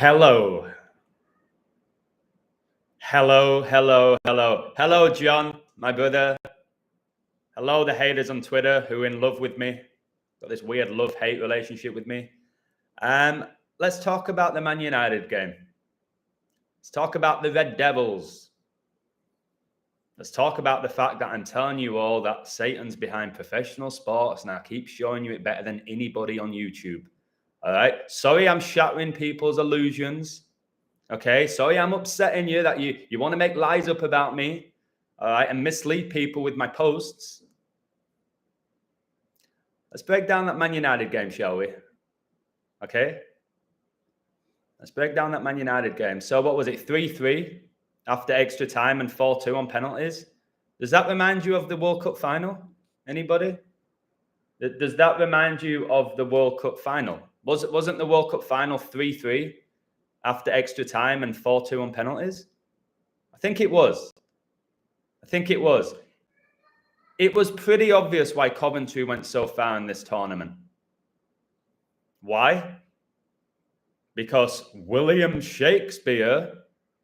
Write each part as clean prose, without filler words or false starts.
Hello. Hello, John, my brother. Hello, the haters on Twitter who are in love with me. Got this weird love-hate relationship with me. Let's talk about the Man United game. Let's talk about the Red Devils. Let's talk about the fact that I'm telling you all that Satan's behind professional sports, and I keep showing you it better than anybody on YouTube. All right? Sorry I'm shattering people's illusions. Okay, sorry I'm upsetting you that you want to make lies up about me, all right, and mislead people with my posts. Let's break down that Man United game, shall we? Okay. Let's break down that Man United game. So what was it, 3-3 after extra time and 4-2 on penalties? Does that remind you of the World Cup final? Anybody? Does that remind you of the World Cup final? Wasn't the World Cup final 3-3? After extra time and 4-2 on penalties? I think it was. It was pretty obvious why Coventry went so far in this tournament. Why? Because William Shakespeare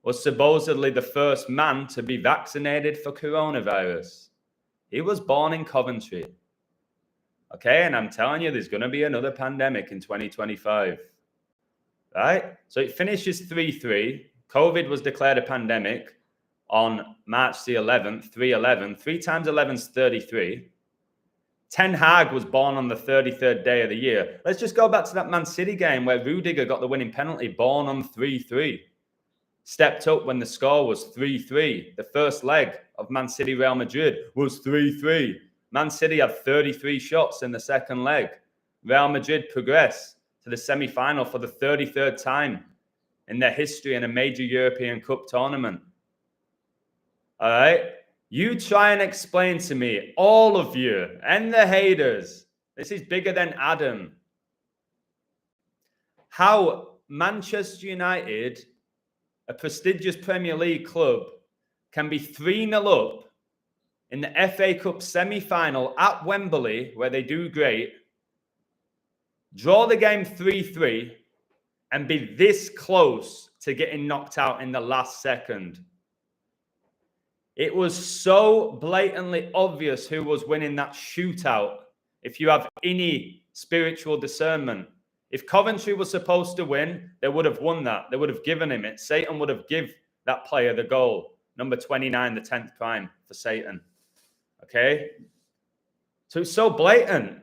was supposedly the first man to be vaccinated for coronavirus. He was born in Coventry. Okay, and I'm telling you, there's going to be another pandemic in 2025. Right? So it finishes 3-3. COVID was declared a pandemic on March the 11th, 3-11. 3 times 11 is 33. Ten Hag was born on the 33rd day of the year. Let's just go back to that Man City game where Rudiger got the winning penalty, born on 3-3. Stepped up when the score was 3-3. The first leg of Man City Real Madrid was 3-3. Man City had 33 shots in the second leg. Real Madrid progressed to the semi-final for the 33rd time in their history in a major European Cup tournament. All right? You try and explain to me, all of you and the haters, this is bigger than Adam, how Manchester United, a prestigious Premier League club, can be 3-0 up in the FA Cup semi-final at Wembley, where they do great, draw the game 3-3, and be this close to getting knocked out in the last second. It was so blatantly obvious who was winning that shootout. If you have any spiritual discernment, if Coventry was supposed to win, they would have won that. They would have given him it. Satan would have given that player the goal. Number 29, the 10th prime for Satan. Okay? So it's so blatant.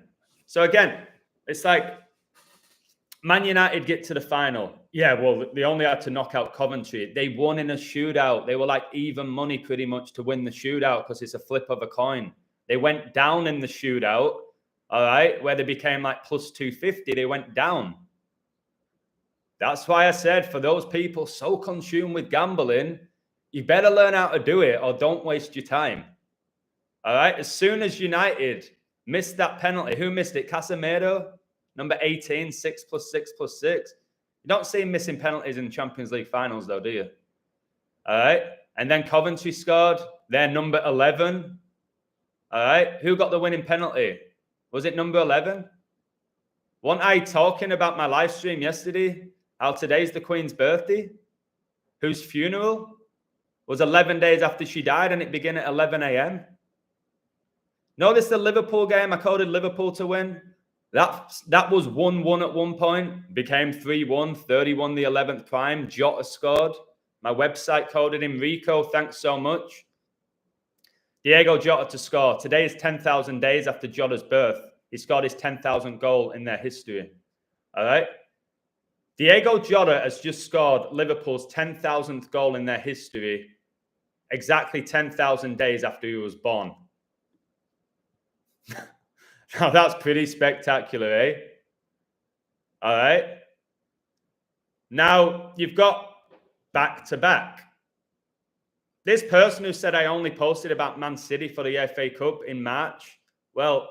So again, it's like Man United get to the final. Yeah, well, they only had to knock out Coventry. They won in a shootout. They were like even money pretty much to win the shootout because it's a flip of a coin. They went down in the shootout, all right, where they became like plus 250. They went down. That's why I said for those people so consumed with gambling, you better learn how to do it or don't waste your time. All right, as soon as United missed that penalty, who missed it? Casemiro? Number 18, 6+6+6. You don't see him missing penalties in Champions League finals, though, do you? All right. And then Coventry scored. They're number 11. All right. Who got the winning penalty? Was it number 11? Wasn't I talking about my live stream yesterday? How today's the Queen's birthday? Whose funeral was 11 days after she died and it began at 11 a.m.? Notice the Liverpool game. I coded Liverpool to win. That was 1-1 at one point, became 3-1, 31 the 11th prime. Jota scored. My website coded him Rico. Thanks so much. Diego Jota to score. Today is 10,000 days after Jota's birth. He scored his 10,000th goal in their history. All right. Diego Jota has just scored Liverpool's 10,000th goal in their history, exactly 10,000 days after he was born. Now, that's pretty spectacular, eh? All right. Now, you've got back-to-back. This person who said I only posted about Man City for the FA Cup in March, well,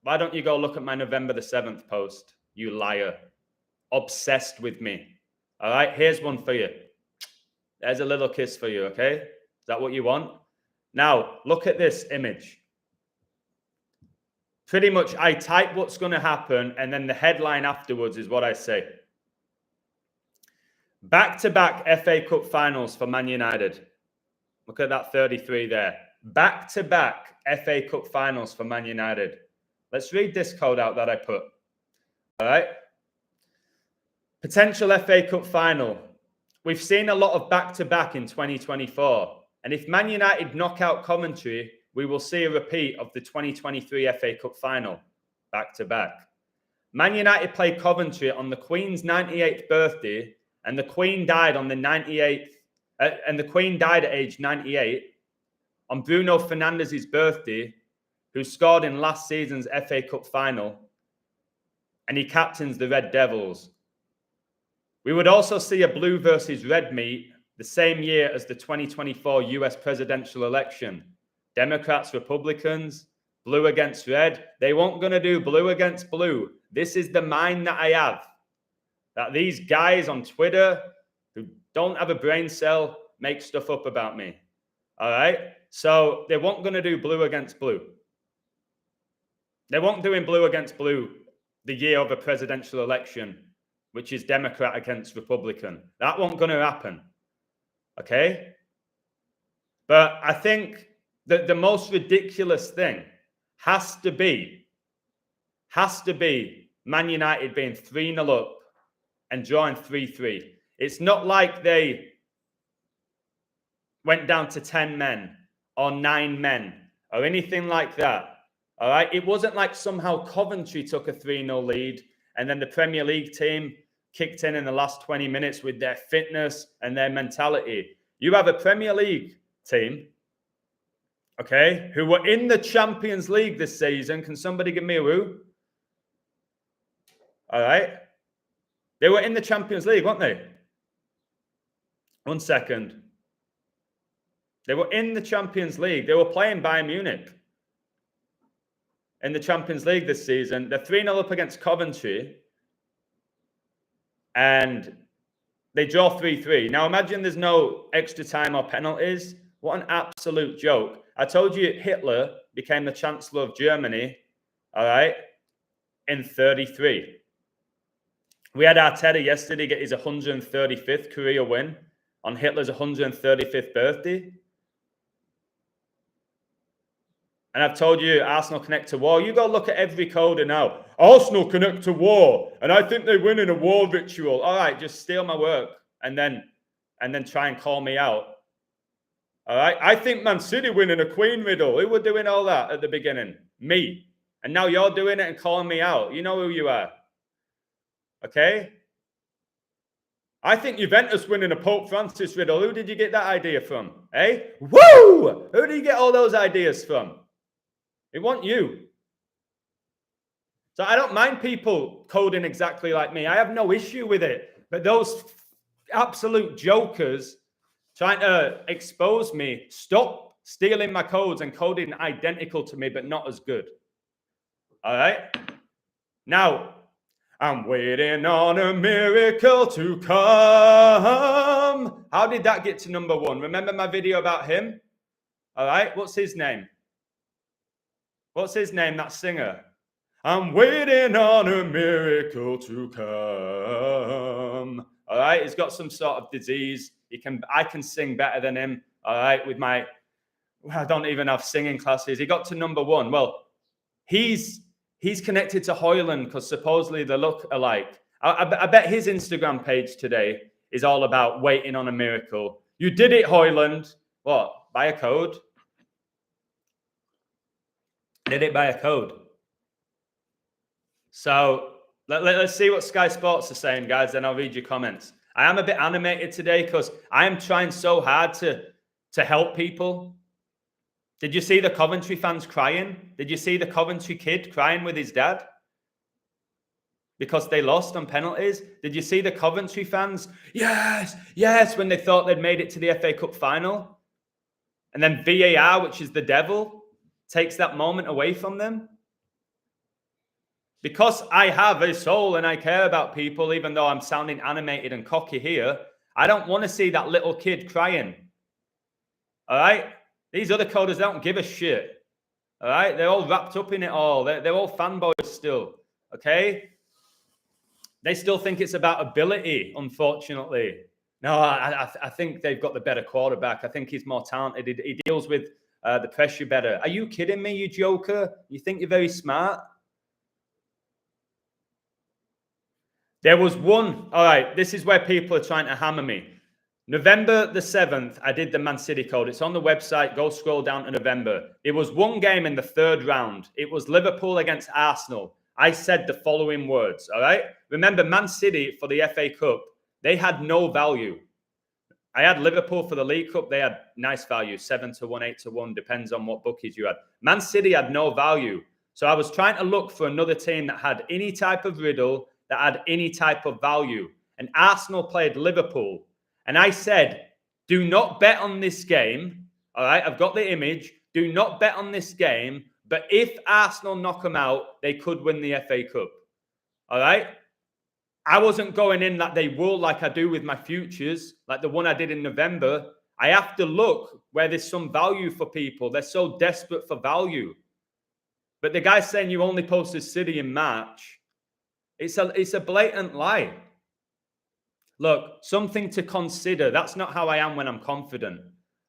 why don't you go look at my November the 7th post, you liar. Obsessed with me. All right, here's one for you. There's a little kiss for you, okay? Is that what you want? Now, look at this image. Pretty much, I type what's going to happen, and then the headline afterwards is what I say. Back-to-back FA Cup finals for Man United. Look at that 33 there. Back-to-back FA Cup finals for Man United. Let's read this code out that I put. All right. Potential FA Cup final. We've seen a lot of back-to-back in 2024. And if Man United knock out Coventry, we will see a repeat of the 2023 FA Cup final. Back-to-back. Man United played Coventry on the Queen's 98th birthday, and the Queen died on the 98th, and the Queen died at age 98 on Bruno Fernandes's birthday, who scored in last season's FA Cup final, and he captains the Red Devils. We would also see a blue versus red meet the same year as the 2024 US presidential election. Democrats, Republicans, blue against red. They weren't going to do blue against blue. This is the mind that I have. That these guys on Twitter who don't have a brain cell make stuff up about me. All right? So they weren't going to do blue against blue. They weren't doing blue against blue the year of a presidential election, which is Democrat against Republican. That wasn't going to happen. Okay? But I think that the most ridiculous thing has to be Man United being 3-0 up and drawing 3-3. It's not like they went down to 10 men or 9 men or anything like that. All right? It wasn't like somehow Coventry took a 3-0 lead and then the Premier League team kicked in the last 20 minutes with their fitness and their mentality. You have a Premier League team, okay, who were in the Champions League this season. Can somebody give me a woo? All right. They were in the Champions League, weren't they? 1 second. They were in the Champions League. They were playing Bayern Munich in the Champions League this season. They're 3-0 up against Coventry. And they draw 3-3. Now imagine there's no extra time or penalties. What an absolute joke. I told you Hitler became the Chancellor of Germany, all right, in 33. We had Arteta yesterday get his 135th career win on Hitler's 135th birthday. And I've told you, Arsenal connect to war. You go look at every coder now. Arsenal connect to war. And I think they win in a war ritual. All right, just steal my work and then try and call me out. All right. I think Man City win in a Queen riddle. Who were doing all that at the beginning? Me. And now you're doing it and calling me out. You know who you are. Okay? I think Juventus win in a Pope Francis riddle. Who did you get that idea from? Eh? Woo! Who did you get all those ideas from? It wasn't you. So I don't mind people coding exactly like me. I have no issue with it. But those absolute jokers trying to expose me, stop stealing my codes and coding identical to me, but not as good. All right? Now, I'm waiting on a miracle to come. How did that get to number 1? Remember my video about him? All right? What's his name? What's his name, that singer? I'm waiting on a miracle to come. All right? He's got some sort of disease. I can sing better than him. All right? With my, I don't even have singing classes. He got to number 1. Well, he's connected to Hoyland because supposedly they look alike. I bet his Instagram page today is all about waiting on a miracle. You did it, Hoyland. What? By a code? Did it by a code. So let's see what Sky Sports are saying, guys. Then I'll read your comments. I am a bit animated today because I am trying so hard to help people. Did you see the Coventry fans crying? Did you see the Coventry kid crying with his dad? Because they lost on penalties? Did you see the Coventry fans? Yes, yes, when they thought they'd made it to the FA Cup final? And then VAR, which is the devil, takes that moment away from them? Because I have a soul and I care about people, even though I'm sounding animated and cocky here, I don't want to see that little kid crying. All right? These other coders don't give a shit. All right? They're all wrapped up in it all. They're all fanboys still. Okay? They still think it's about ability, unfortunately. No, I think they've got the better quarterback. I think he's more talented. He deals with the pressure better. Are you kidding me, you joker? You think you're very smart? There was one. All right, this is where people are trying to hammer me. November the 7th, I did the Man City code. It's on the website. Go scroll down to November. It was one game in the third round. It was Liverpool against Arsenal. I said the following words, all right? Remember, Man City for the FA Cup, they had no value. I had Liverpool for the League Cup. They had nice value, 7-1, 8-1, depends on what bookies you had. Man City had no value. So I was trying to look for another team that had any type of riddle, that had any type of value. And Arsenal played Liverpool. And I said, do not bet on this game. All right, I've got the image. Do not bet on this game. But if Arsenal knock them out, they could win the FA Cup. All right? I wasn't going in that they will, like I do with my futures, like the one I did in November. I have to look where there's some value for people. They're so desperate for value. But the guy's saying you only posted City in March. It's a blatant lie. Look, something to consider. That's not how I am when I'm confident.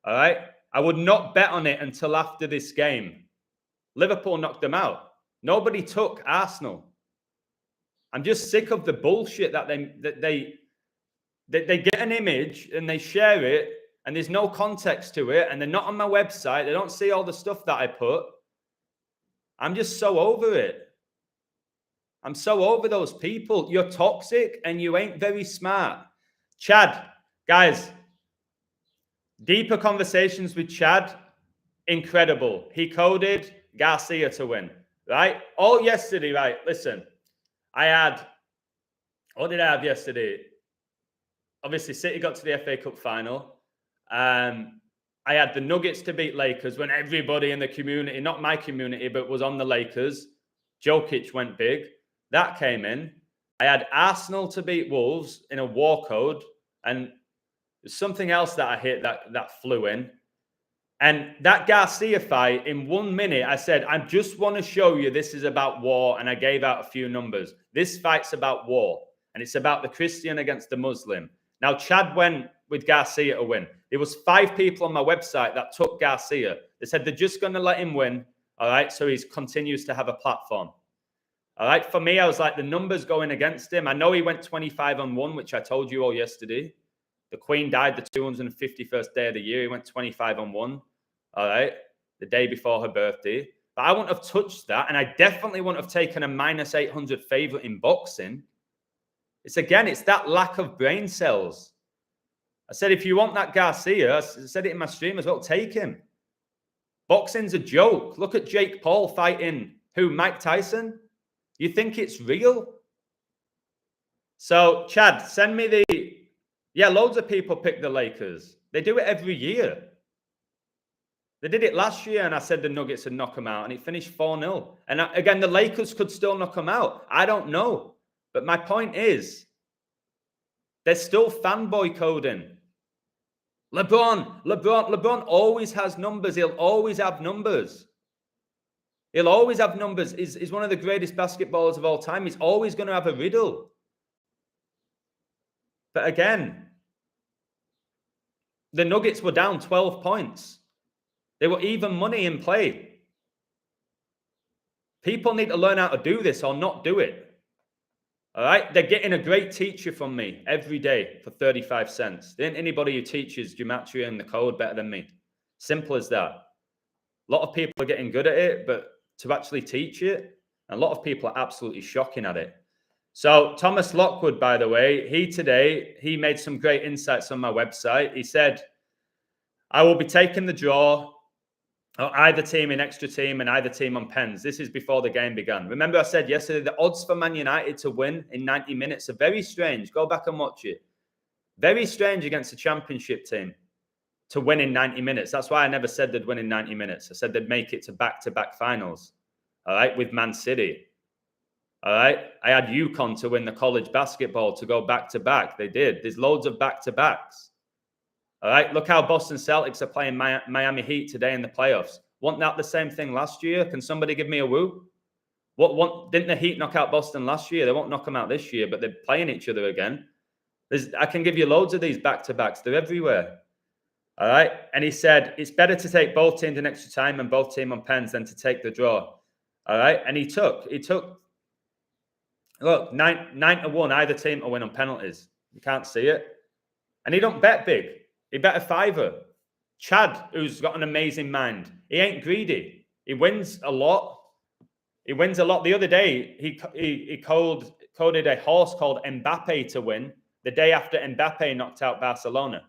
All right? I would not bet on it until after this game. Liverpool knocked them out. Nobody took Arsenal. I'm just sick of the bullshit that they get an image and they share it and there's no context to it and they're not on my website. They don't see all the stuff that I put. I'm just so over it. I'm so over those people. You're toxic and you ain't very smart. Chad, guys, deeper conversations with Chad, incredible. He coded Garcia to win, right? All yesterday, right? Listen, what did I have yesterday? Obviously, City got to the FA Cup final. I had the Nuggets to beat Lakers when everybody in the community, not my community, but was on the Lakers. Jokic went big. That came in. I had Arsenal to beat Wolves in a war code. And there's something else that I hit that flew in. And that Garcia fight, in 1 minute, I said, I just want to show you this is about war. And I gave out a few numbers. This fight's about war. And it's about the Christian against the Muslim. Now, Chad went with Garcia to win. There was 5 people on my website that took Garcia. They said they're just going to let him win. All right. So he continues to have a platform. All right. For me, I was like, the numbers going against him. I know he went 25-1, which I told you all yesterday. The Queen died the 251st day of the year. He went 25-1. All right. The day before her birthday. But I wouldn't have touched that. And I definitely wouldn't have taken a -800 favorite in boxing. It's that lack of brain cells. I said, if you want that Garcia, I said it in my stream as well, take him. Boxing's a joke. Look at Jake Paul fighting who? Mike Tyson? You think it's real? So, Chad, send me the... Yeah, loads of people pick the Lakers. They do it every year. They did it last year, and I said the Nuggets would knock them out, and it finished 4-0. And again, the Lakers could still knock them out. I don't know. But my point is, they're still fanboy coding. LeBron always has numbers. He'll always have numbers. He'll always have numbers. He's one of the greatest basketballers of all time. He's always going to have a riddle. But again, the Nuggets were down 12 points. They were even money in play. People need to learn how to do this or not do it. All right? They're getting a great teacher from me every day for 35 cents. There ain't anybody who teaches gematria and the code better than me. Simple as that. A lot of people are getting good at it, but to actually teach it, a lot of people are absolutely shocking at it. So Thomas Lockwood, by the way, he made some great insights on my website. He said, I will be taking the draw, either team in extra team and either team on pens. This is before the game began. Remember I said yesterday, the odds for Man United to win in 90 minutes are very strange. Go back and watch it. Very strange against a championship team to win in 90 minutes. That's why I never said they'd win in 90 minutes. I said they'd make it to back-to-back finals, all right, with Man City. All right. I had UConn to win the college basketball to go back-to-back. They did. There's loads of back-to-backs. All right. Look how Boston Celtics are playing Miami Heat today in the playoffs. Wasn't that the same thing last year? Can somebody give me a woo? Didn't the Heat knock out Boston last year? They won't knock them out this year, but they're playing each other again. I can give you loads of these back-to-backs. They're everywhere. All right. And he said, it's better to take both teams in extra time and both teams on pens than to take the draw. All right. And he took, look, 9-1, either team to win on penalties. You can't see it. And he don't bet big. He bet a fiver. Chad, who's got an amazing mind, he ain't greedy. He wins a lot. He wins a lot. The other day, he coded a horse called Mbappe to win the day after Mbappe knocked out Barcelona.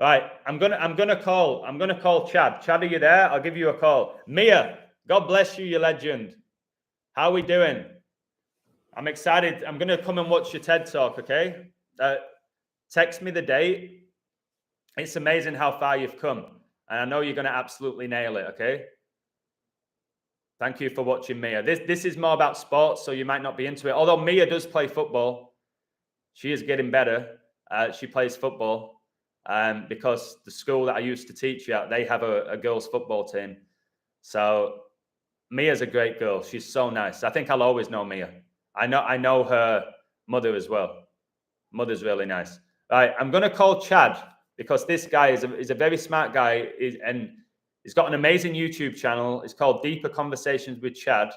Right, I'm gonna call Chad. Chad, are you there? I'll give you a call. Mia, God bless you, you legend. How are we doing? I'm excited. I'm gonna come and watch your TED talk, okay? Text me the date. It's amazing how far you've come. And I know you're gonna absolutely nail it, okay? Thank you for watching Mia. This is more about sports, so you might not be into it. Although Mia does play football. She is getting better. She plays football. Because the school that I used to teach at, they have a girls' football team. So Mia's a great girl. She's so nice. I think I'll always know Mia. I know her mother as well. Mother's really nice. Right, I'm going to call Chad because this guy is a very smart guy, and he's got an amazing YouTube channel. It's called Deeper Conversations with Chad.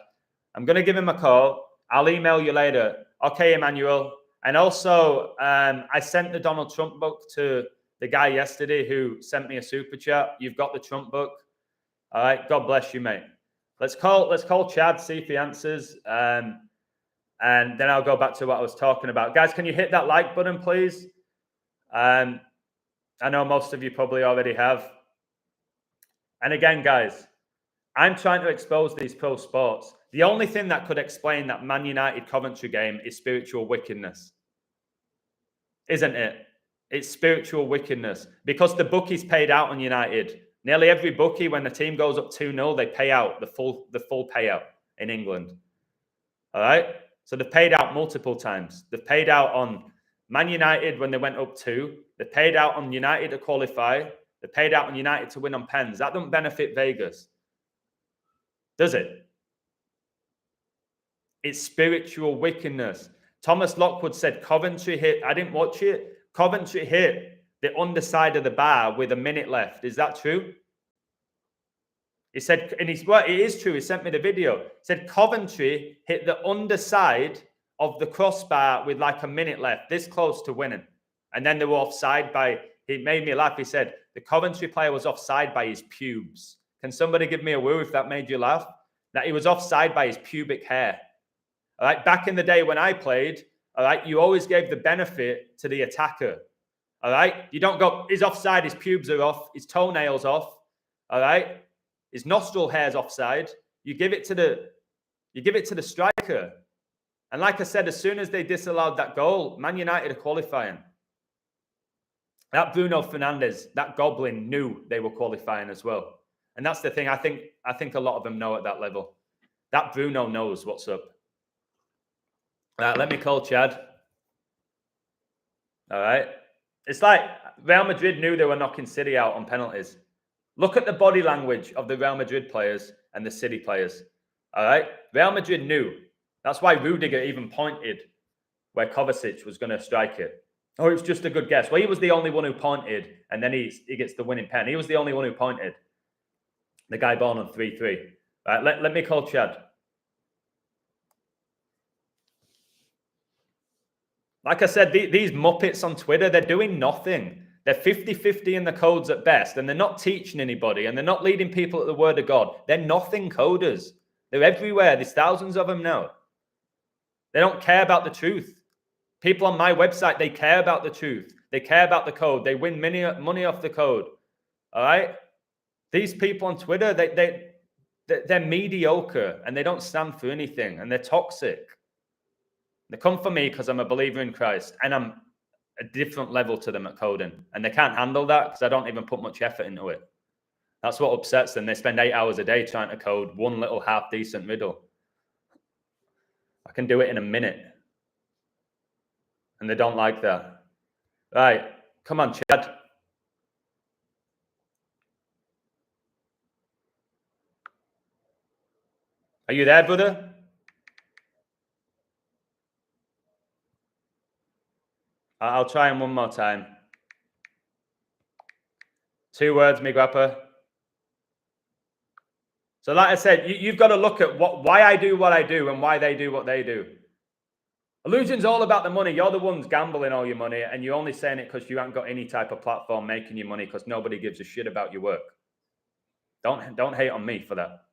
I'm going to give him a call. I'll email you later. Okay, Emmanuel. And also, I sent the Donald Trump book to the guy yesterday who sent me a super chat. You've got the Trump book. All right. God bless you, mate. Let's call Chad, see if he answers. And then I'll go back to what I was talking about. Guys, can you hit that like button, please? I know most of you probably already have. And again, guys, I'm trying to expose these pro sports. The only thing that could explain that Man United Coventry game is spiritual wickedness. Isn't it? It's spiritual wickedness because the bookies paid out on United. Nearly every bookie, when the team goes up 2-0, they pay out the full payout in England. All right? So they've paid out multiple times. They've paid out on Man United when they went up 2. They paid out on United to qualify. They paid out on United to win on pens. That doesn't benefit Vegas. Does it? It's spiritual wickedness. Thomas Lockwood said Coventry hit, I didn't watch it. Coventry hit the underside of the bar with a minute left. Is that true? He said, and well, it is true. He sent me the video. He said Coventry hit the underside of the crossbar with like a minute left, this close to winning. And then they were offside by, he made me laugh. He said the Coventry player was offside by his pubes. Can somebody give me a woo if that made you laugh? That he was offside by his pubic hair. All right, back in the day when I played, all right, you always gave the benefit to the attacker. All right, you don't go, he's offside, his pubes are off, his toenails off. All right, his nostril hair's offside. You give it to the striker. And like I said, as soon as they disallowed that goal, Man United are qualifying. That Bruno Fernandes, that goblin knew they were qualifying as well. And that's the thing. I think a lot of them know at that level. That Bruno knows what's up. Let me call Chad. All right. It's like Real Madrid knew they were knocking City out on penalties. Look at the body language of the Real Madrid players and the City players. All right. Real Madrid knew. That's why Rudiger even pointed where Kovacic was going to strike it. Oh, it's just a good guess. Well, he was the only one who pointed, and then he gets the winning pen. He was the only one who pointed. The guy born on 3-3. All right, let me call Chad. Like I said, these Muppets on Twitter, they're doing nothing. They're 50-50 in the codes at best, and they're not teaching anybody, and they're not leading people at the word of God. They're nothing coders. They're everywhere. There's thousands of them now. They don't care about the truth. People on my website, they care about the truth. They care about the code. They win money off the code. All right? These people on Twitter, they're mediocre, and they don't stand for anything, and they're toxic. They come for me because I'm a believer in Christ, and I'm a different level to them at coding. And they can't handle that because I don't even put much effort into it. That's what upsets them. They spend 8 hours a day trying to code one little half-decent riddle. I can do it in a minute. And they don't like that. Right. Come on, Chad. Are you there, brother? I'll try him one more time. 2 words, mi guapa. So like I said, you've got to look at why I do what I do and why they do what they do. Illusion's all about the money. You're the ones gambling all your money, and you're only saying it because you haven't got any type of platform making you money because nobody gives a shit about your work. Don't hate on me for that.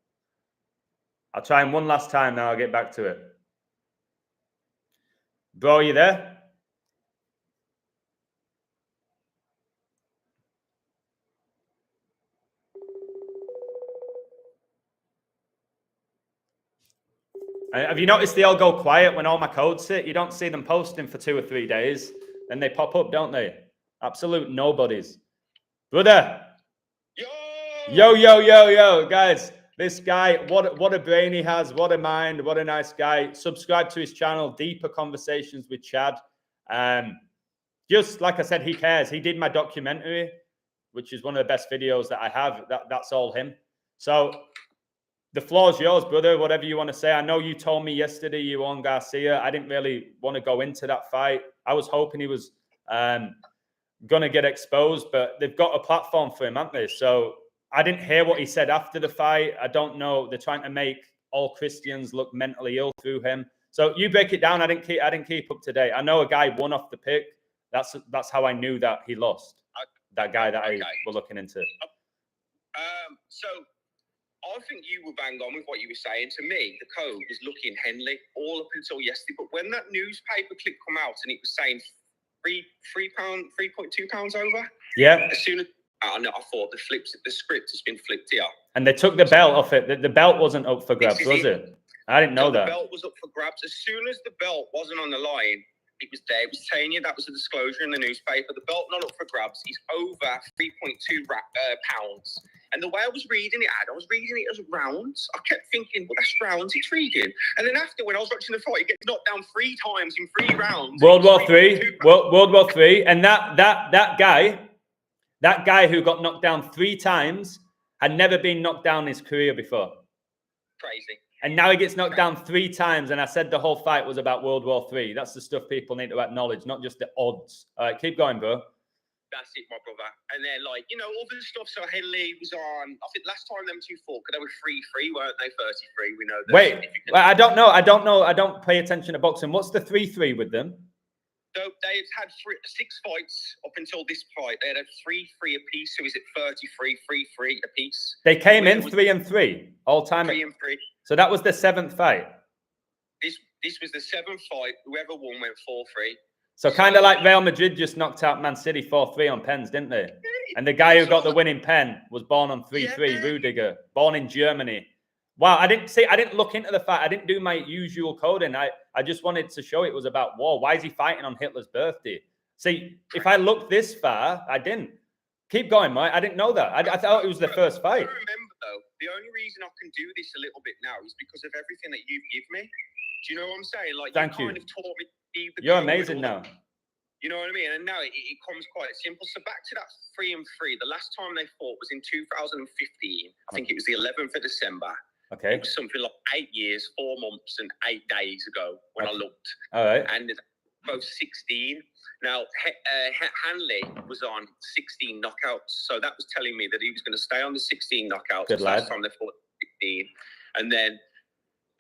I'll try him one last time, now I'll get back to it. Bro, are you there? Have you noticed they all go quiet when all my codes hit? You don't see them posting for 2 or 3 days. Then they pop up, don't they? Absolute nobodies. Brother. Yo. Guys, this guy, what a brain he has. What a mind. What a nice guy. Subscribe to his channel, Deeper Conversations with Chad. Just like I said, he cares. He did my documentary, which is one of the best videos that I have. That's all him. So the floor's yours, brother, whatever you want to say. I know you told me yesterday you own Garcia. I didn't really want to go into that fight. I was hoping he was going to get exposed, but they've got a platform for him, haven't they? So I didn't hear what he said after the fight. I don't know. They're trying to make all Christians look mentally ill through him. So you break it down. I didn't keep up to date. I know a guy won off the pick. That's how I knew that he lost. That guy that I were looking into. So I think you were bang on with what you were saying. To me, the code was looking Henley all up until yesterday. But when that newspaper clip come out and it was saying £3.2 over. Yeah. As soon as I thought the script has been flipped here. And they took the belt off it. The belt wasn't up for grabs, was it? I didn't know that. The belt was up for grabs. As soon as the belt wasn't on the line, it was there. It was telling you that was a disclosure in the newspaper. The belt not up for grabs. He's over 3.2 pounds. And the way I was reading it as rounds. I kept thinking, well, that's rounds. It's intriguing. And then after, when I was watching the fight, he gets knocked down 3 times in 3 rounds. World War III. And that guy who got knocked down 3 times had never been knocked down in his career before. Crazy. And now he gets knocked down 3 times. And I said the whole fight was about World War III. That's the stuff people need to acknowledge, not just the odds. All right, keep going, bro. That's it, my brother. And then, all the stuff. So Henley was on, I think last time them 2 fought, because they were 3-3, weren't they? 33, we know that. Wait, I don't know. I don't pay attention to boxing. What's the 3-3 with them? So they've had 6 fights up until this fight. They had 3-3 apiece. So is it 33, 3-3 apiece? They came in 3-3 all time. 3-3. So that was the 7th fight. This was the 7th fight. Whoever won went 4-3. So kind of like Real Madrid just knocked out Man City 4-3 on pens, didn't they? And the guy who got the winning pen was born on 3-3, Rudiger, born in Germany. Wow, I didn't look into the fight. I didn't do my usual coding. I just wanted to show it was about war. Why is he fighting on Hitler's birthday? See, if I looked this far, I didn't. Keep going, Mike. I didn't know that. I thought it was the first fight. I remember, though, the only reason I can do this a little bit now is because of everything that you've given me. Do you know what I'm saying? Like, Thank you. Kind of taught me. You're amazing now. You know what I mean? And now it comes quite simple. So back to that 3-3. The last time they fought was in 2015. I think it was the 11th of December. Okay. It was something like 8 years, 4 months, and 8 days ago when I looked. All right. And both 16. Now, Hanley was on 16 knockouts. So that was telling me that he was going to stay on the 16 knockouts. Good lad. Last time they fought 16. And then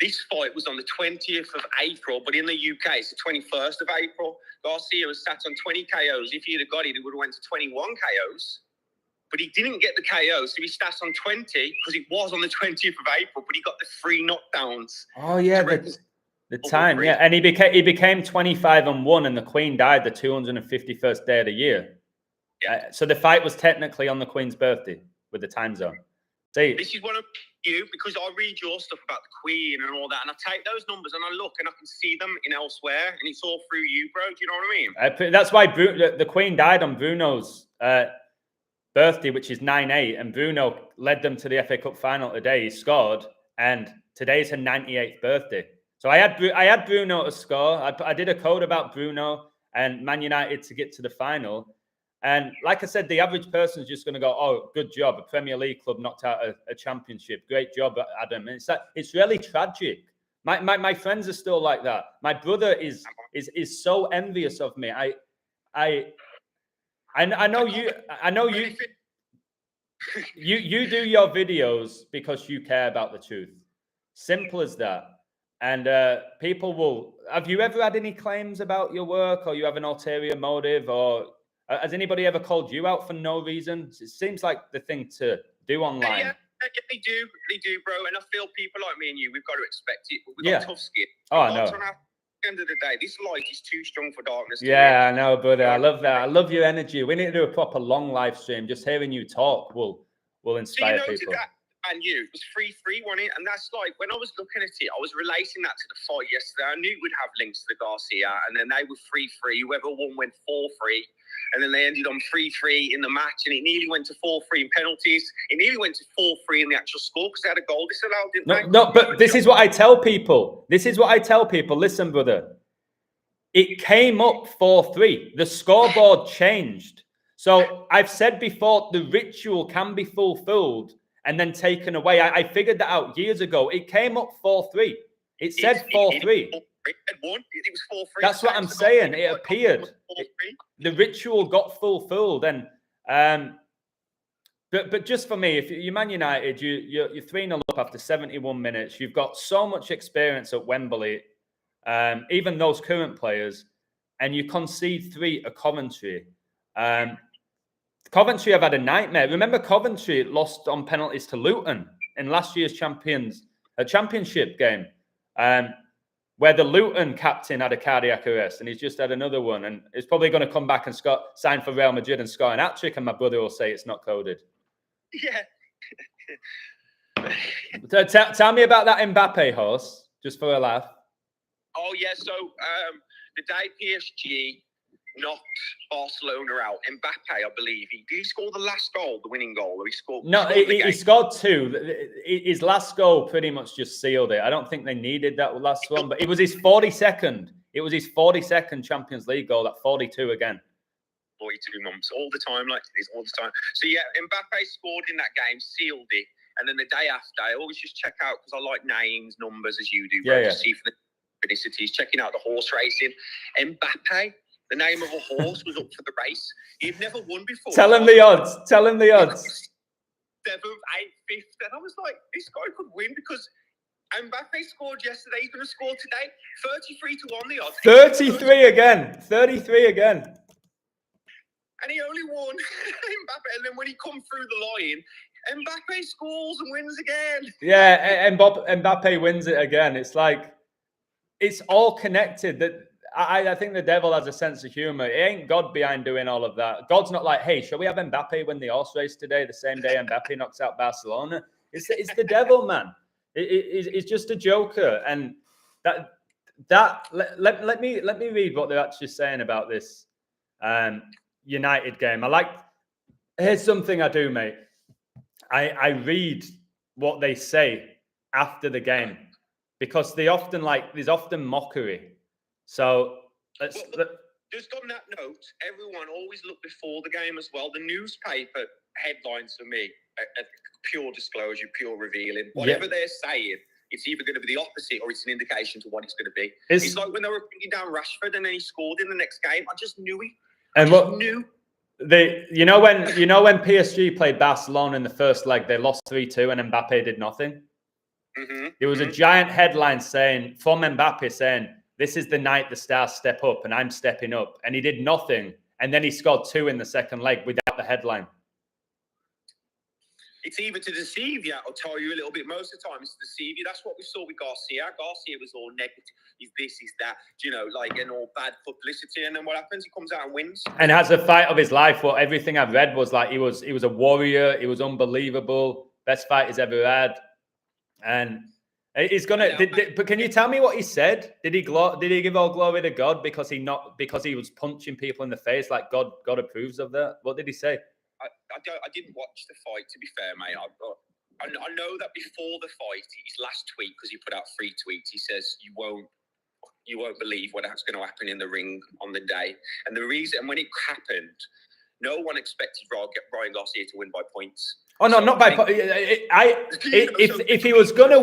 this fight was on the 20th of April, but in the UK, it's the 21st of April. Garcia was sat on 20 KOs. If he'd have got it, he would have went to 21 KOs. But he didn't get the KO, so he sat on 20 because it was on the 20th of April, but he got the 3 knockdowns. Oh, yeah, the time, yeah. And he became 25-1, and the Queen died the 251st day of the year. Yeah. So the fight was technically on the Queen's birthday with the time zone. See, this is one of you, because I read your stuff about the Queen and all that, and I take those numbers and I look and I can see them in elsewhere, and it's all through you, bro. Do you know what I mean? That's why the Queen died on Bruno's birthday, which is 9/8, and Bruno led them to the FA Cup final today. He scored, and today's her 98th birthday. So I had Bruno to score. I did a code about Bruno and Man United to get to the final. And like I said, the average person is just going to go, "Oh, good job! A Premier League club knocked out a championship. Great job, Adam." And it's really tragic. My friends are still like that. My brother is so envious of me. know you. You do your videos because you care about the truth. Simple as that. And people will. Have you ever had any claims about your work, or you have an ulterior motive, or has anybody ever called you out for no reason? It seems like the thing to do online. Yeah, they do, bro. And I feel people like me and you, we've got to expect it. But we've got tough skin. Oh, I know. At the end of the day, this light is too strong for darkness. Yeah, I know, brother. I love that. I love your energy. We need to do a proper long live stream. Just hearing you talk will inspire people. And it was 3-3, wasn't it? And that's like, when I was looking at it, I was relating that to the fight yesterday. I knew it would have links to the Garcia, and then they were 3-3. Whoever won went 4-3. And then they ended on 3-3 in the match, and it nearly went to 4-3 in penalties. It nearly went to 4-3 in the actual score because they had a goal disallowed, didn't they? No, but this is what I tell people. Listen, brother. It came up 4-3. The scoreboard changed. So I've said before, the ritual can be fulfilled and then taken away. I figured that out years ago. It came up 4-3. It said 4-3. It was 4-3. That's what I'm saying. It appeared. The ritual got fulfilled. And but just for me, if you're Man United, you're 3-0 up after 71 minutes. You've got so much experience at Wembley, even those current players, and you concede 3 at Coventry. Coventry have had a nightmare. Remember, Coventry lost on penalties to Luton in last year's championship game, where the Luton captain had a cardiac arrest, and he's just had another one, and he's probably going to come back and sign for Real Madrid and score an hat-trick, and my brother will say it's not coded. Yeah. Tell me about that Mbappe horse, just for a laugh. Oh, yeah. So the day PSG knocked Barcelona out, Mbappe, I believe, did he score the last goal, the winning goal, or he scored? No, he scored 2. His last goal pretty much just sealed it. I don't think they needed that last one, but it was his 42nd. It was his 42nd Champions League goal, at 42 again. 42 months, all the time, like this, all the time. So yeah, Mbappe scored in that game, sealed it, and then the day after, I always just check out, because I like names, numbers, as you do, bro, to see for the synchronicities, checking out the horse racing. Mbappe, the name of a horse, was up for the race. He'd never won before. Tell him the odds. 7th, 8th, 5th. And I was like, this guy could win because Mbappe scored yesterday. He's going to score today. 33-1 the odds. 33 again. 33 again. And he only won Mbappe. And then when he come through the line, Mbappe scores and wins again. Yeah, Mbappe wins it again. It's like, it's all connected. That I think the devil has a sense of humor. It ain't God behind doing all of that. God's not like, hey, shall we have Mbappe win the horse race today, the same day Mbappe knocks out Barcelona? It's the devil, man. It's just a joker. And let me read what they're actually saying about this United game. Here's something I do, mate. I read what they say after the game, because there's often mockery. So just on that note, everyone always look before the game as well. The newspaper headlines for me are pure disclosure, pure revealing. Whatever they're saying, it's either going to be the opposite or it's an indication to what it's going to be. It's like when they were bringing down Rashford and then he scored in the next game. I just knew it. You know when PSG played Barcelona in the first leg, they lost 3-2 and Mbappe did nothing. There was a giant headline from Mbappe saying, "This is the night the stars step up, and I'm stepping up." And he did nothing, and then he scored 2 in the second leg without the headline. It's either to deceive you or tell you a little bit. Most of the time, it's to deceive you. That's what we saw with Garcia. Garcia was all negative. He's this, he's that, and all bad publicity. And then what happens? He comes out and wins. And has a fight of his life. Well, everything I've read was like he was a warrior. He was unbelievable. Best fight he's ever had. And he's gonna. But can you tell me what he said? Did he give all glory to God because he was punching people in the face like God approves of that? What did he say? I didn't watch the fight, to be fair, mate. I know that before the fight, his last tweet, because he put out 3 tweets, he says, you won't believe what's going to happen in the ring on the day. And the reason, when it happened, no one expected Brian Garcia to win by points. Oh no, not by points. If he was going to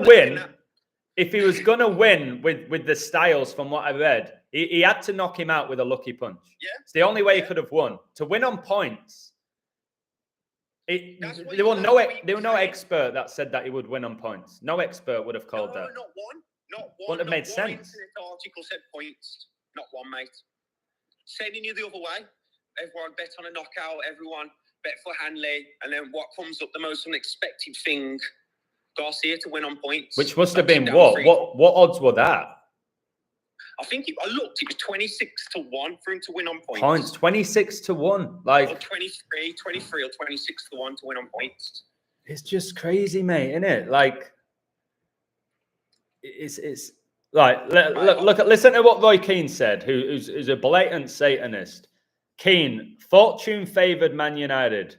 win, with the styles from what I read, He had to knock him out with a lucky punch. Yeah. It's the only way he could have won. To win on points, there were no expert that said that he would win on points. No expert would have called that. Not one. Not one. Wouldn't have made sense. Internet article said points. Not one, mate. Sending you the other way. Everyone bet on a knockout. Everyone bet for Hanley. And then what comes up, the most unexpected thing, Garcia to win on points. Which must have been what? What odds were that? I think I looked, it was 26-1 for him to win on points. Points, 26-1. Like, or 23 or 26-1 to win on points. It's just crazy, mate, isn't it? Like, it's like, listen to what Roy Keane said, who's a blatant Satanist. Keane, fortune favoured Man United.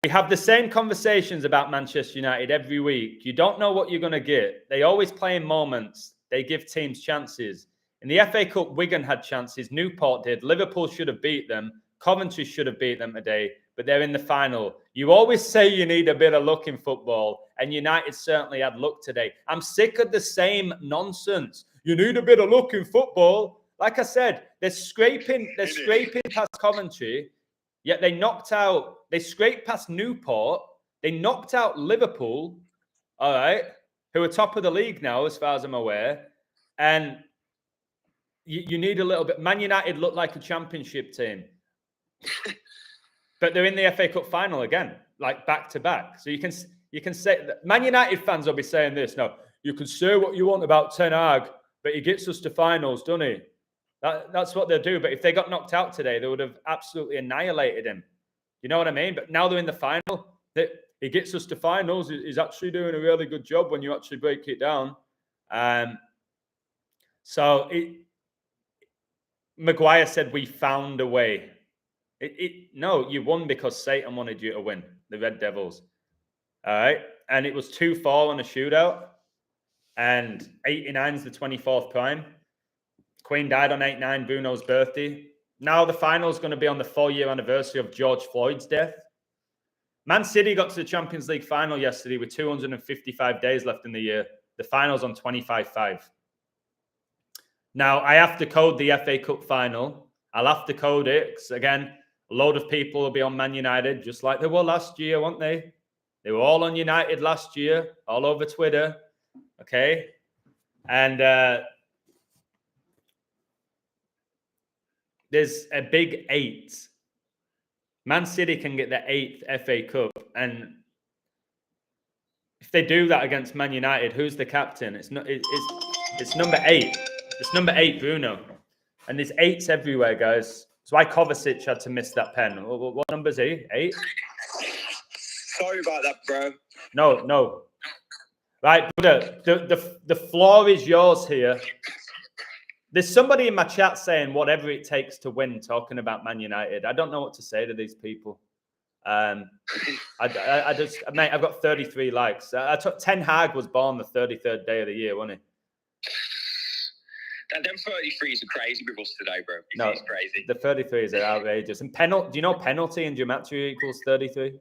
We have the same conversations about Manchester United every week. You don't know what you're going to get. They always play in moments. They give teams chances. In the FA Cup, Wigan had chances. Newport did. Liverpool should have beat them. Coventry should have beat them today, but they're in the final. You always say you need a bit of luck in football, and United certainly had luck today. I'm sick of the same nonsense. You need a bit of luck in football. Like I said, they're scraping past Coventry, yet they scraped past Newport. They knocked out Liverpool, all right, who are top of the league now, as far as I'm aware. And you need a little bit. Man United look like a championship team. But they're in the FA Cup final again, like back to back. So you can say that Man United fans will be saying this. No, you can say what you want about Ten Hag, but he gets us to finals, doesn't he? That's what they'll do. But if they got knocked out today, they would have absolutely annihilated him. You know what I mean? But now they're in the final. He gets us to finals. He's actually doing a really good job when you actually break it down. Maguire said, we found a way. No, you won because Satan wanted you to win, the Red Devils. All right? And it was 2-4 on a shootout. And 89 is the 24th prime. Queen died on 8/9, Bruno's birthday. Now the final's going to be on the 4-year anniversary of George Floyd's death. Man City got to the Champions League final yesterday with 255 days left in the year. The final's on 25/5. Now, I have to code the FA Cup final. I'll have to code it because, again, a load of people will be on Man United, just like they were last year, weren't they? They were all on United last year, all over Twitter. Okay? And there's a big 8. Man City can get their 8th FA Cup. And if they do that against Man United, who's the captain? It's number 8. It's number 8, Bruno. And there's 8s everywhere, guys. So why Kovacic had to miss that pen. What number is he? 8? Sorry about that, bro. No. Right, brother, the floor is yours here. There's somebody in my chat saying whatever it takes to win, talking about Man United. I don't know what to say to these people. I just, mate, I've got 33 likes. Ten Hag was born the 33rd day of the year, wasn't he? And them 33s are crazy with us today, bro. It's crazy. The 33s are outrageous. And do you know penalty in geometry equals 33?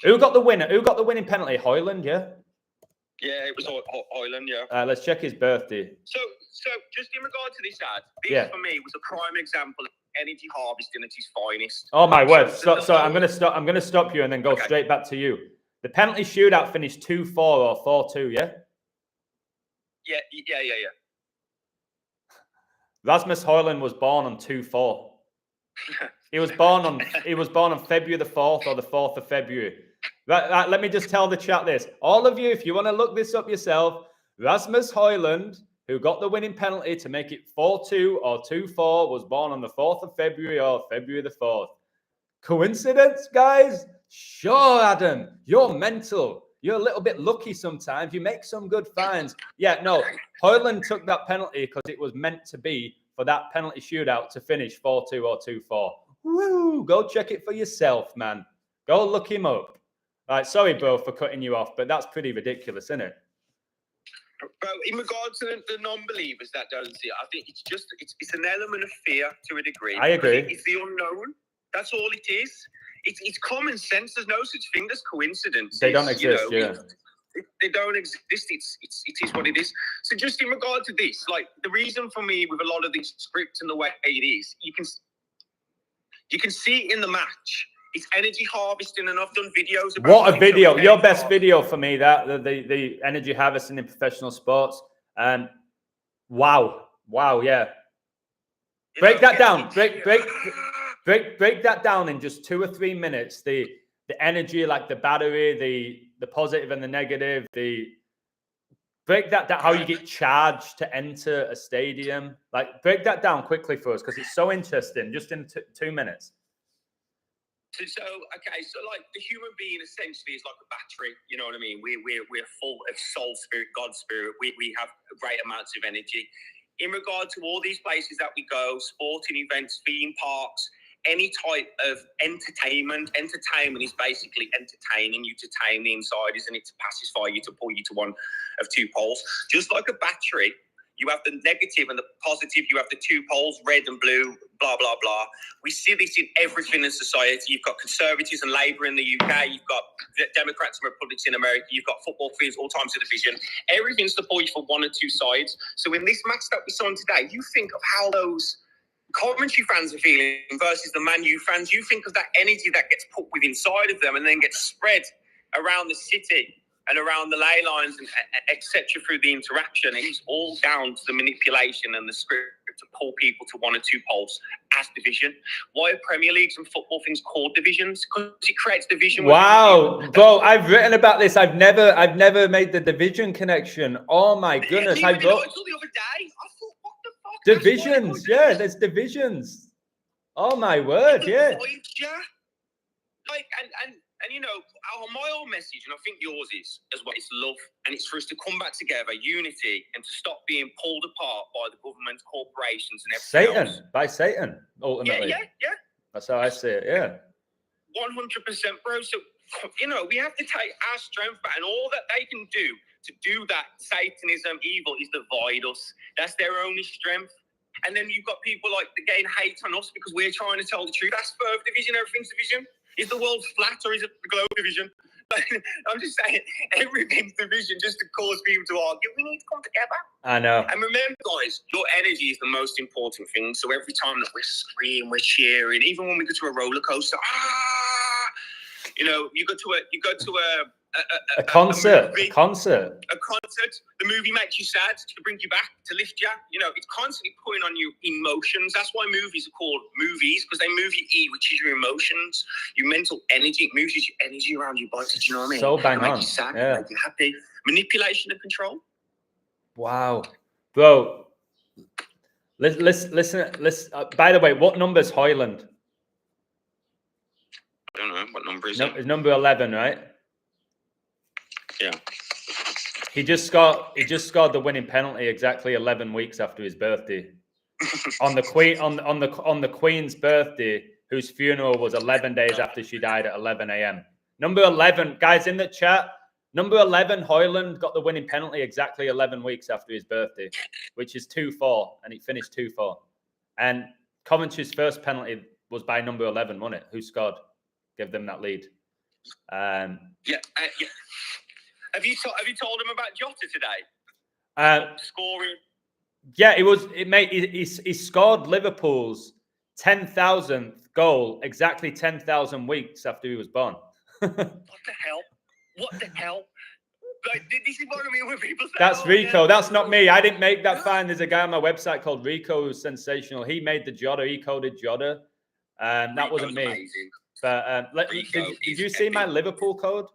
Who got the winner? Who got the winning penalty? Hoyland, yeah? Yeah, it was Hoyland, yeah. Let's check his birthday. So just in regard to this ad, this for me was a prime example of energy harvesting at its finest. Oh my word! So I'm gonna stop you and then go straight back to you. The penalty shootout finished 2-4 or 4-2, yeah? Yeah. Rasmus Højlund was born on 2-4. He was born on February the 4th or the 4th of February. Let me just tell the chat this. All of you, if you want to look this up yourself, Rasmus Højlund, who got the winning penalty to make it 4-2 or 2-4, was born on the 4th of February or February the 4th. Coincidence, guys? Sure, Adam. You're mental. You're a little bit lucky sometimes. You make some good finds. Yeah, no. Højlund took that penalty because it was meant to be for that penalty shootout to finish 4-2 or 2-4. Woo! Go check it for yourself, man. Go look him up. All right, sorry, bro, for cutting you off, but that's pretty ridiculous, isn't it? Bro, in regards to the non-believers that don't see it, I think it's an element of fear to a degree. I agree. It's the unknown. That's all it is. It's common sense. There's no such thing as coincidence. They don't exist, yeah. They don't exist. It is what it is. So just in regard to this, like the reason for me with a lot of these scripts and the way it is, you can see in the match. It's energy harvesting, and I've done videos about what a video! Your best harvesting. video for me, that the energy harvesting in professional sports. Wow, yeah. Break that down. Break that down in just 2 or 3 minutes. The energy, like the battery, the positive and the negative. Break that down. How you get charged to enter a stadium. Like break that down quickly for us because it's so interesting. Just in 2 minutes. So like the human being essentially is like a battery. You know what I mean? We're full of soul, spirit, God, spirit. We have great amounts of energy. In regard to all these places that we go, sporting events, theme parks, any type of entertainment is basically entertaining you to tame the inside, isn't it? To pacify you, to pull you to one of two poles. Just like a battery, you have the negative and the positive. You have the two poles, red and blue, blah, blah, blah. We see this in everything in society. You've got conservatives and Labour in the UK. You've got Democrats and Republicans in America. You've got football fields, all times of division. Everything's the point for one or two sides. So in this match that we saw today, you think of how those Coventry fans are feeling versus the Man U fans. You think of that energy that gets put within inside of them and then gets spread around the city and around the ley lines and etc. through the interaction. It's all down to the manipulation and the script to pull people to one or two poles as division. Why are Premier Leagues and football things called divisions? Because it creates division. Wow, bro! I've written about this. I've never made the division connection. Oh my goodness! I wrote until the other day. I thought, what the fuck? Divisions, yeah. There's divisions. Oh my word, yeah. Like and you know, my old message, and I think yours is as well, it's love, and it's for us to come back together, unity, and to stop being pulled apart by the government, corporations, and everything else. By Satan, ultimately. Yeah. That's how I see it, yeah. 100%, bro. So, you know, we have to take our strength back, and all that they can do to do that Satanism, evil, is divide us. That's their only strength. And then you've got people like the getting hate on us because we're trying to tell the truth. That's further division, everything's division. Is the world flat or is it the globe division? I'm just saying, everything's division just to cause people to argue. We need to come together. I know. And remember, guys, your energy is the most important thing. So every time that we're screaming, we're cheering, even when we go to a roller coaster, you know, you go to a concert. A concert. The movie makes you sad to bring you back, to lift you. You know, it's constantly putting on you emotions. That's why movies are called movies, because they move your which is your emotions, your mental energy. It moves your energy around your body. Do you know what I mean? So bang on. Make you sad, make you happy. Manipulation and control. Wow, bro. Listen. By the way, what number is Højlund? I don't know what number is it. It's number 11, right? Yeah. He just scored the winning penalty exactly 11 weeks after his birthday. on the Queen's birthday, whose funeral was 11 days after she died at 11 a.m. Number 11, guys in the chat, number 11, Højlund got the winning penalty exactly 11 weeks after his birthday, which is 2-4, and he finished 2-4. And Coventry's first penalty was by number 11, wasn't it? Who scored? Give them that lead. Yeah. Have you told him about Jota today? Scoring. Yeah, he scored Liverpool's 10,000th goal exactly 10,000 weeks after he was born. What the hell? Like, this is what I mean when people say, that's Rico. That's not me. I didn't make that find. There's a guy on my website called Rico who's sensational. He made the Jota. He coded Jota. That Rico's wasn't me. Amazing. But did you see my Liverpool code?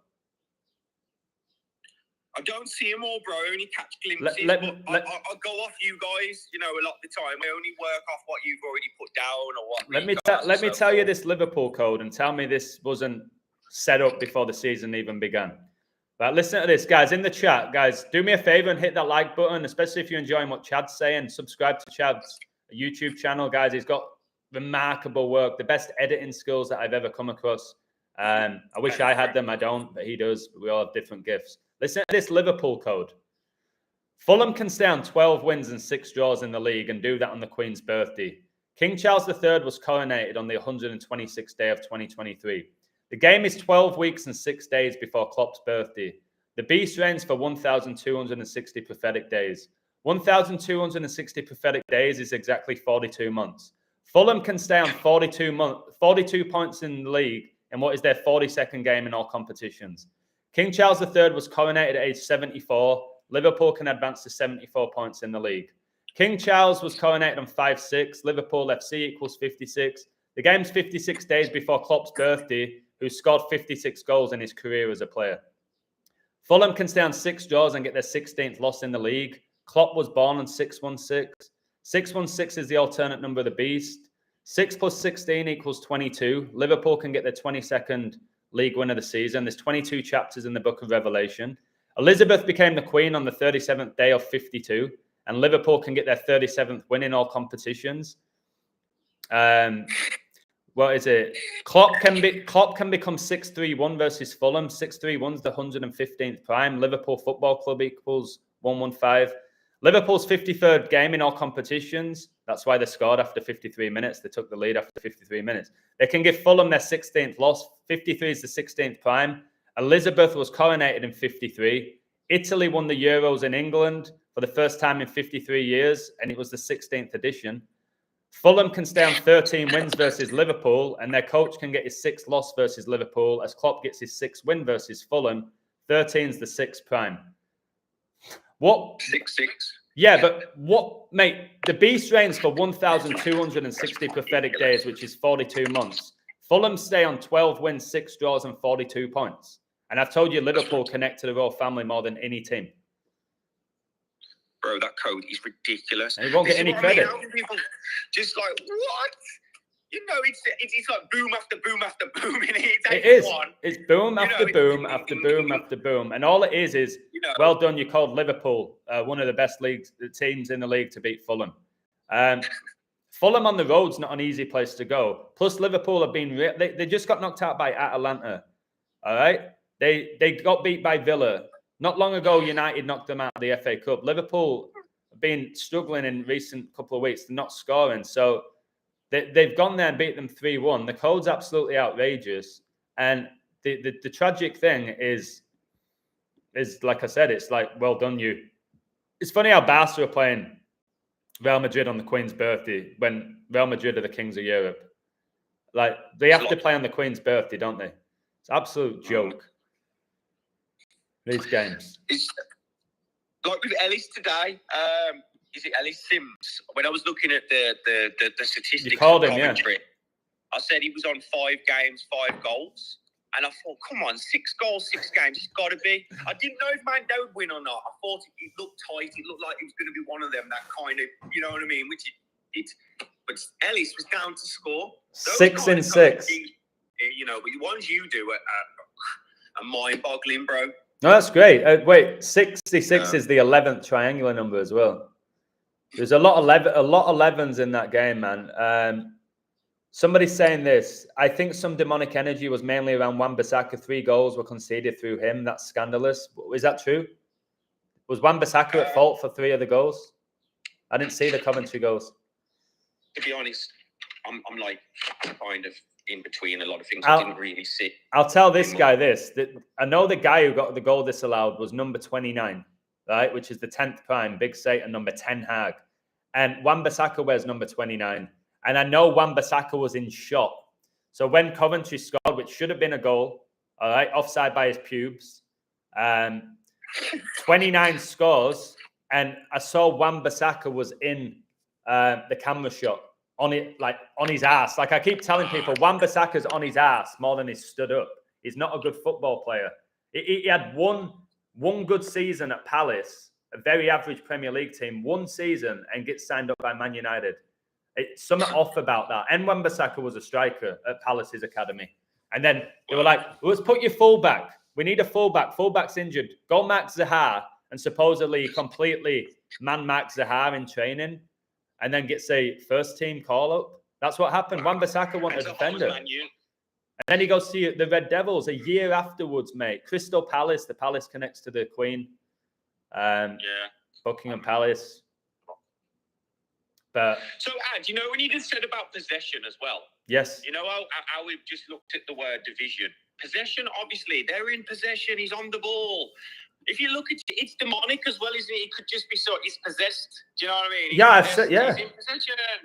I don't see them all, bro. I only catch glimpses. I'll go off you guys, you know, a lot of the time. I only work off what you've already put down or what. Let me tell you this Liverpool code and tell me this wasn't set up before the season even began. But listen to this, guys, in the chat. Guys, do me a favor and hit that like button, especially if you're enjoying what Chad's saying. Subscribe to Chad's YouTube channel, guys. He's got remarkable work, the best editing skills that I've ever come across. I wish I had them. I don't, but he does. We all have different gifts. Listen to this Liverpool code. Fulham can stay on 12 wins and 6 draws in the league and do that on the Queen's birthday. King Charles III was coronated on the 126th day of 2023. The game is 12 weeks and 6 days before Klopp's birthday. The beast reigns for 1,260 prophetic days. 1,260 prophetic days is exactly 42 months. Fulham can stay on 42 points in the league in what is their 42nd game in all competitions. King Charles III was coronated at age 74. Liverpool can advance to 74 points in the league. King Charles was coronated on 5-6. Liverpool FC equals 56. The game's 56 days before Klopp's birthday, who scored 56 goals in his career as a player. Fulham can stay on 6 draws and get their 16th loss in the league. Klopp was born on 616. 616 is the alternate number of the beast. 6 plus 16 equals 22. Liverpool can get their 22nd league win of the season. There's 22 chapters in the book of Revelation. Elizabeth became the queen on the 37th day of 52, and Liverpool can get their 37th win in all competitions. What is it? Klopp can become 6-3-1 versus Fulham. 6-3-1 is the 115th prime. Liverpool Football Club equals 115. Liverpool's 53rd game in all competitions. That's why they scored after 53 minutes. They took the lead after 53 minutes. They can give Fulham their 16th loss. 53 is the 16th prime. Elizabeth was coronated in 53. Italy won the Euros in England for the first time in 53 years, and it was the 16th edition. Fulham can stay on 13 wins versus Liverpool, and their coach can get his 6th loss versus Liverpool as Klopp gets his 6th win versus Fulham. 13 is the 6th prime. What? 6-6. Yeah, but what, mate? The beast reigns for 1,260 prophetic days, which is 42 months. Fulham stay on 12 wins, 6 draws, and 42 points. And I've told you, Liverpool connect to the royal family more than any team. Bro, that code is ridiculous. And he won't get any credit. How can people just like, what? You know, it's like boom after boom after boom. It is. It's boom after boom after boom after boom. And all it is, well done, you called Liverpool one of the best teams in the league to beat Fulham. Fulham on the road's not an easy place to go. Plus, Liverpool have been... They just got knocked out by Atalanta. All right? They got beat by Villa. Not long ago, United knocked them out of the FA Cup. Liverpool have been struggling in recent couple of weeks. They're not scoring. So they've gone there and beat them 3-1. The code's absolutely outrageous. And the tragic thing is, like I said, it's like, well done, you. It's funny how Barca are playing Real Madrid on the Queen's birthday when Real Madrid are the kings of Europe. Like, they have to play on the Queen's birthday, don't they? It's an absolute joke. These games. It's like with Ellis today. Is it Ellis Sims? When I was looking at the statistics, you called him, Coventry, yeah. I said he was on 5 games, 5 goals, and I thought, come on, 6 goals, 6 games, it's got to be. I didn't know if Man would win or not. I thought it looked tight. It looked like it was going to be one of them, that kind of, you know what I mean? But Ellis was down to score. 6 and 6. You know, but the ones you do are mind-boggling, bro. No, that's great. Wait, 66 is the 11th triangular number as well. There's a lot of 11s in that game, man. Somebody's saying this. I think some demonic energy was mainly around Wan-Bissaka. 3 goals were conceded through him. That's scandalous. Is that true? Was Wan-Bissaka at fault for 3 of the goals? I didn't see the Coventry goals. To be honest, I'm like kind of in between a lot of things. I didn't really see. I'll tell this guy this. I know the guy who got the goal disallowed was number 29, right? Which is the 10th prime, Big Satan, number 10 Hag. And Wan-Bissaka wears number 29. And I know Wan-Bissaka was in shot. So when Coventry scored, which should have been a goal, all right, offside by his pubes, 29 scores, and I saw Wan-Bissaka was in the camera shot. On it, like on his ass. Like I keep telling people, Wan-Bissaka's on his ass more than he's stood up. He's not a good football player. He had one good season at Palace, a very average Premier League team, 1 season, and gets signed up by Man United. It's something off about that. And Wan-Bissaka was a striker at Palace's academy. And then they were like, let's put your fullback. We need a fullback. Fullback's injured. Go Max Zaha. And supposedly completely man Max Zaha in training. And then gets a first-team call-up. That's what happened. Wan-Bissaka wanted a defender. And then he goes to the Red Devils a year afterwards, mate. Crystal Palace. The Palace connects to the Queen. Buckingham Palace. But so, Ad, you know, when you just said about possession as well. Yes. You know how we've just looked at the word division. Possession, obviously, they're in possession. He's on the ball. If you look at it, it's demonic as well, isn't it? It could just be it's possessed. Do you know what I mean? Yeah, He's in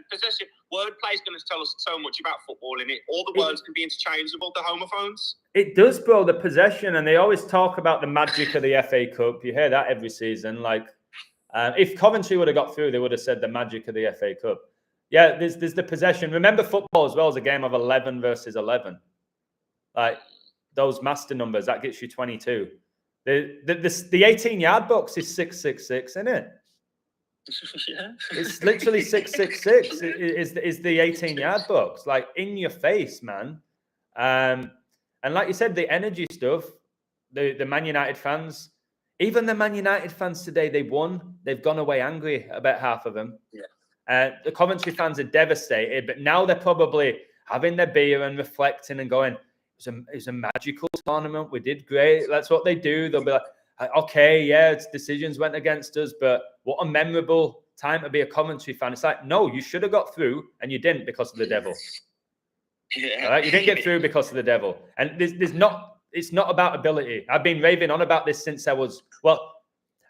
possession. Wordplay is going to tell us so much about football in it. All the words can be interchangeable. The homophones. It does, bro. The possession, and they always talk about the magic of the FA Cup. You hear that every season. Like, if Coventry would have got through, they would have said the magic of the FA Cup. Yeah, there's the possession. Remember, football as well as a game of 11 versus 11. Like those master numbers, that gets you 22. The 18-yard box is 666, isn't it? Yeah. It's literally 666 is the 18-yard box, like in your face, man. And like you said, the energy stuff, the Man United fans, even the Man United fans today, they won. They've gone away angry, about half of them. Yeah. The Coventry fans are devastated, but now they're probably having their beer and reflecting and going, it's a magical tournament. We did great. That's what they do. They'll be like, okay, yeah, its decisions went against us, but what a memorable time to be a Coventry fan. It's like, no, you should have got through, and you didn't because of the devil. Yeah. All right? You didn't get through because of the devil. And it's not about ability. I've been raving on about this since I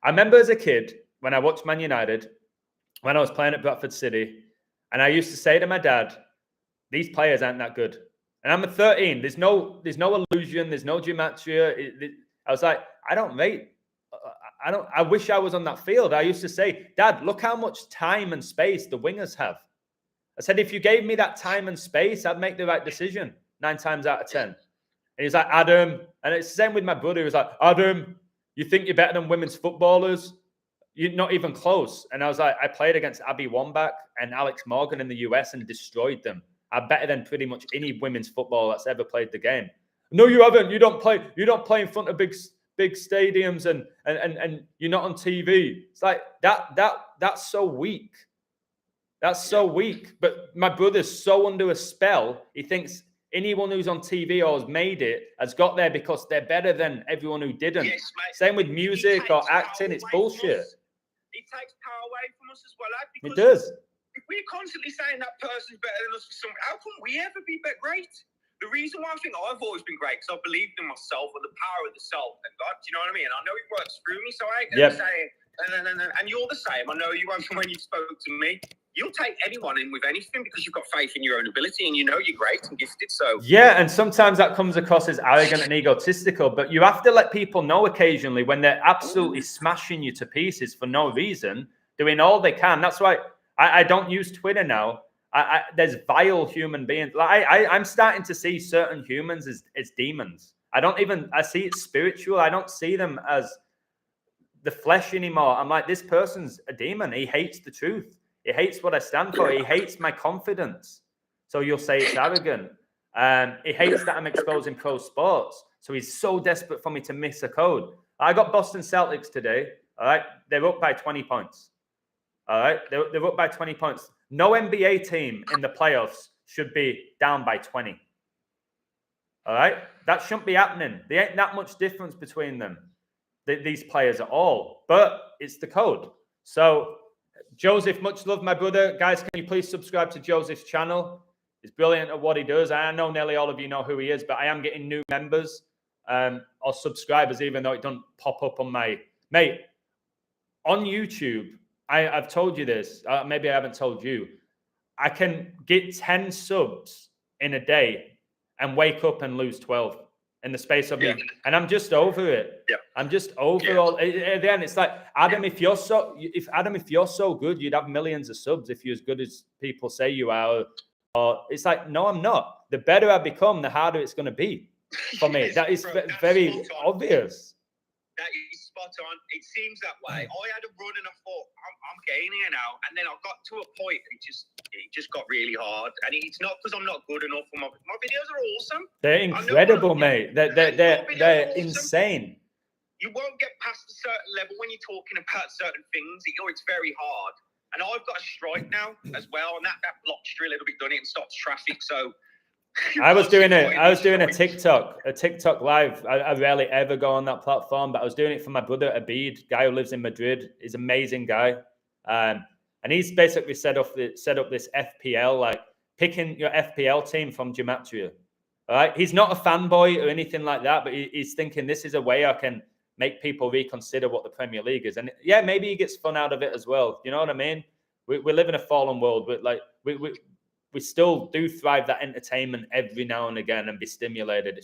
remember as a kid when I watched Man United, when I was playing at Bradford City, and I used to say to my dad, these players aren't that good. And I'm at 13. There's no illusion. There's no gematria. I was like, I wish I was on that field. I used to say, Dad, look how much time and space the wingers have. I said, if you gave me that time and space, I'd make the right decision 9 times out of 10. And he's like, Adam, and it's the same with my brother. He was like, Adam, you think you're better than women's footballers? You're not even close. And I was like, I played against Abby Wambach and Alex Morgan in the US and destroyed them. I'm better than pretty much any women's football that's ever played the game. No, you haven't. You don't play in front of big stadiums and you're not on TV. It's like that's so weak. That's so weak. But my brother's so under a spell, he thinks anyone who's on TV or has made it has got there because they're better than everyone who didn't. Yes, mate. Same with music or acting. It's bullshit. It takes power away from us as well. It does. If we're constantly saying that person's better than us for something, how can we ever be great? The reason why I think I've always been great because I believed in myself and the power of the self and God. Do you know what I mean? I know He works through me, so I ain't gonna say it. And you're the same. I know you have when you spoke to me. You'll take anyone in with anything because you've got faith in your own ability and you know you're great and gifted. So yeah, and sometimes that comes across as arrogant and egotistical, but you have to let people know occasionally when they're absolutely smashing you to pieces for no reason, doing all they can. That's why I don't use Twitter now. There's vile human beings. Like I'm starting to see certain humans as demons. I see it spiritual. I don't see them as the flesh anymore. I'm like, this person's a demon. He hates the truth. He hates what I stand for. He hates my confidence. So you'll say it's arrogant. He hates that I'm exposing pro sports. So he's so desperate for me to miss a code. I got Boston Celtics today. All right. They're up by 20 points. All right. They're up by 20 points. No NBA team in the playoffs should be down by 20. All right. That shouldn't be happening. There ain't that much difference between them, these players at all. But it's the code. So, Joseph, much love, my brother. Guys, can you please subscribe to Joseph's channel? He's brilliant at what he does. I know nearly all of you know who he is, but I am getting new members or subscribers, even though it doesn't pop up on my... Mate, on YouTube, I've told you this. Maybe I haven't told you. I can get 10 subs in a day and wake up and lose 12 in the space of me. And I'm just over it. Yeah. I'm just over all. Then it's like, Adam, if you're so good, you'd have millions of subs if you're as good as people say you are. Or it's like, no, I'm not. The better I become, the harder it's going to be for me. That is very obvious. That is spot on. It seems that way. I had a run and I thought, I'm gaining it now. And then I got to a point and it just got really hard. And it's not because I'm not good enough. My videos are awesome. They're incredible, mate. They're insane. You won't get past a certain level when you're talking about certain things. It's very hard. And I've got a strike now as well. And that blocks you a little bit, doesn't it? And stops traffic. So I was doing a TikTok live. I rarely ever go on that platform, but I was doing it for my brother Abid, guy who lives in Madrid. He's an amazing guy, and he's basically set up this FPL, like picking your FPL team from gematria. All right, he's not a fanboy or anything like that, but he's thinking this is a way I can make people reconsider what the Premier League is. And yeah, maybe he gets fun out of it as well. You know what I mean? We live in a fallen world, but like we still do thrive that entertainment every now and again and be stimulated.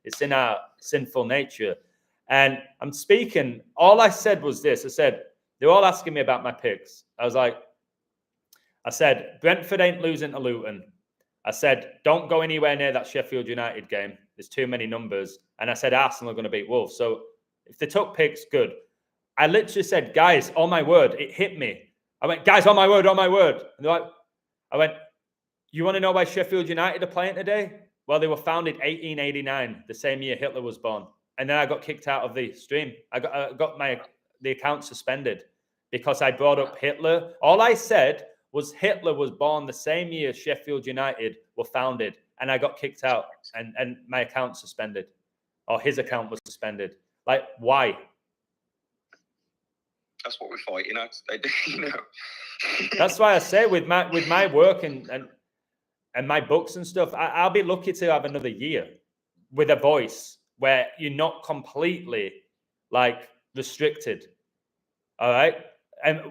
It's in our sinful nature. And I'm speaking, all I said was this. I said, they're all asking me about my picks. I said, Brentford ain't losing to Luton. I said, don't go anywhere near that Sheffield United game. There's too many numbers. And I said, Arsenal are going to beat Wolves. So if they took picks, good. I literally said, guys, on my word, it hit me. I went, guys, on my word, on my word. And they're like, I went, you want to know why Sheffield United are playing today? Well, they were founded 1889, the same year Hitler was born. And then I got kicked out of the stream. I got the account suspended because I brought up Hitler. All I said was Hitler was born the same year Sheffield United were founded. And I got kicked out and my account suspended. Or his account was suspended. Like, why? That's what we're fighting at. You know. That's why I say with my work and my books and stuff, I'll be lucky to have another year with a voice where you're not completely like restricted. All right. And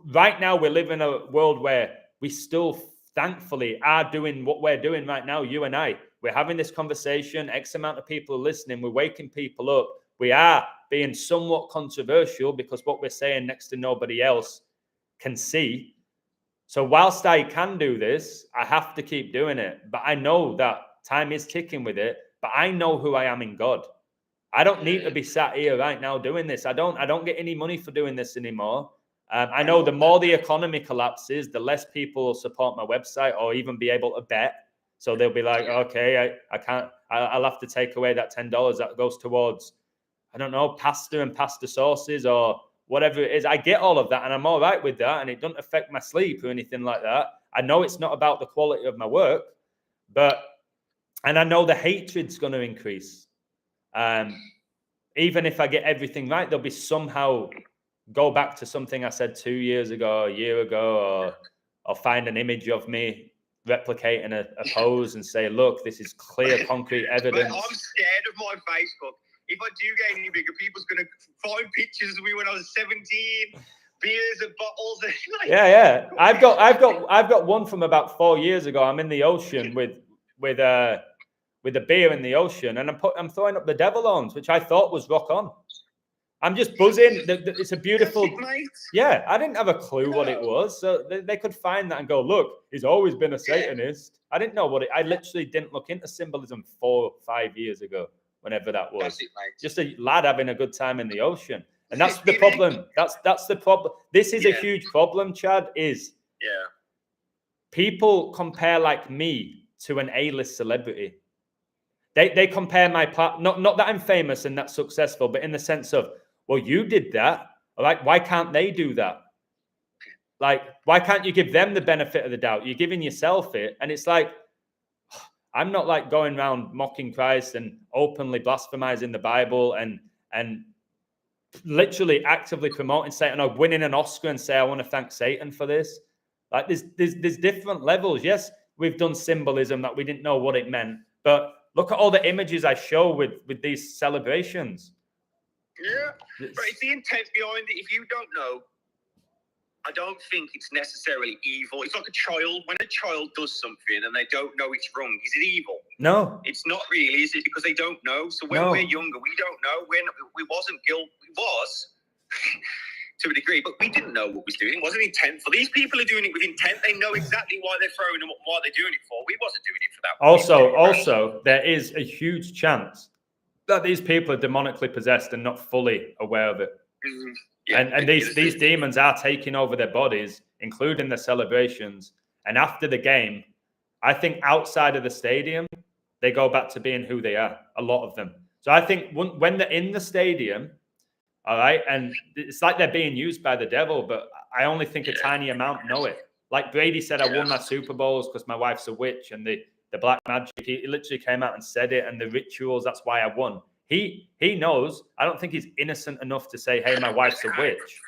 right now we live in a world where we still thankfully are doing what we're doing right now. You and I, we're having this conversation. X amount of people are listening. We're waking people up. We are being somewhat controversial because what we're saying next to nobody else can see. So whilst I can do this, I have to keep doing it. But I know that time is ticking with it. But I know who I am in God. I don't need to be sat here right now doing this. I don't get any money for doing this anymore. I know the more the economy collapses, the less people will support my website or even be able to bet. So they'll be like, okay, I can't, I'll have to take away that $10 that goes towards, I don't know, pasta and pasta sauces or whatever it is. I get all of that and I'm all right with that. And it doesn't affect my sleep or anything like that. I know it's not about the quality of my work, and I know the hatred's going to increase. Even if I get everything right, there'll be somehow go back to something I said 2 years ago, a year ago, or find an image of me replicating a pose and say, look, this is clear, concrete evidence. Mate, I'm scared of my Facebook. If I do get any bigger, people's going to find pictures of me when I was 17, beers and bottles. And Yeah. I've got one from about 4 years ago. I'm in the ocean with a beer in the ocean, and I'm throwing up the devil horns, which I thought was rock on. I'm just buzzing. It's a beautiful. Yeah, I didn't have a clue what it was, so they could find that and go, look, he's always been a Satanist. I didn't know what it. I literally didn't look into symbolism 4 or 5 years ago, whenever that was. That's it, mate. Just a lad having a good time in the ocean, and that's the problem. That's the problem. This is a huge problem, Chad. People compare like me to an A-list celebrity. They compare my not that I'm famous and that's successful, but in the sense of, well, you did that. Like, why can't they do that? Like, why can't you give them the benefit of the doubt? You're giving yourself it. And it's like, I'm not like going around mocking Christ and openly blasphemizing the Bible and literally actively promoting Satan or winning an Oscar and say, I want to thank Satan for this. Like, there's different levels. Yes, we've done symbolism that we didn't know what it meant, but look at all the images I show with these celebrations. Yeah, but it's the intent behind it. If you don't know, I don't think it's necessarily evil. It's like a child. When a child does something and they don't know it's wrong, is it evil? No. It's not really, is it? Because they don't know. So when we're younger, we don't know. We wasn't guilty. We was, to a degree, but we didn't know what was doing. It wasn't intentful. These people are doing it with intent. They know exactly why they're throwing and what they're doing it for. We wasn't doing it for that. Also, there is a huge chance that these people are demonically possessed and not fully aware of it. Mm-hmm. Yeah, and these demons are taking over their bodies, including the celebrations. And after the game, I think outside of the stadium, they go back to being who they are, a lot of them. So I think when they're in the stadium, all right, and it's like they're being used by the devil, but I only think a tiny amount know it. Like Brady said, I won my Super Bowls because my wife's a witch, and the black magic, he literally came out and said it, and the rituals, that's why I won. He knows. I don't think he's innocent enough to say, hey, my wife's a witch.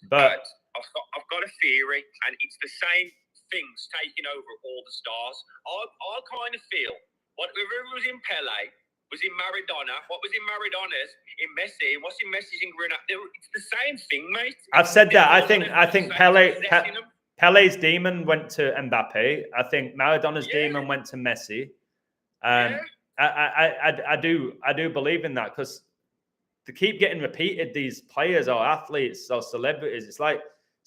But I've got a theory, and it's the same things taking over all the stars. I kind of feel whatever was in Pele was in Maradona. What was in Maradona's in Messi, and what's in Messi's in Ronaldo. It's the same thing, mate. I've said that. I think Pele's demon went to Mbappe. I think Maradona's demon went to Messi. I do believe in that, because to keep getting repeated, these players or athletes or celebrities, it's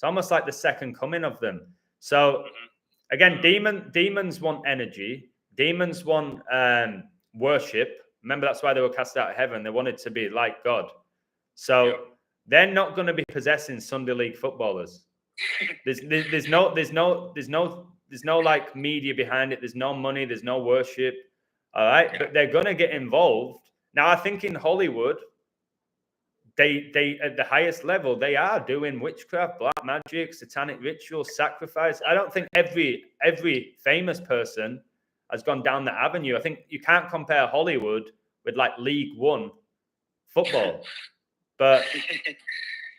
almost like the second coming of them. So again, demons want energy. Demons want worship. Remember, that's why they were cast out of heaven. They wanted to be like God. So they're not going to be possessing Sunday league footballers. There's no like media behind it. There's no money. There's no worship. All right, but they're going to get involved. Now, I think in Hollywood, they at the highest level, they are doing witchcraft, black magic, satanic rituals, sacrifice. I don't think every famous person has gone down that avenue. I think you can't compare Hollywood with like League One football. But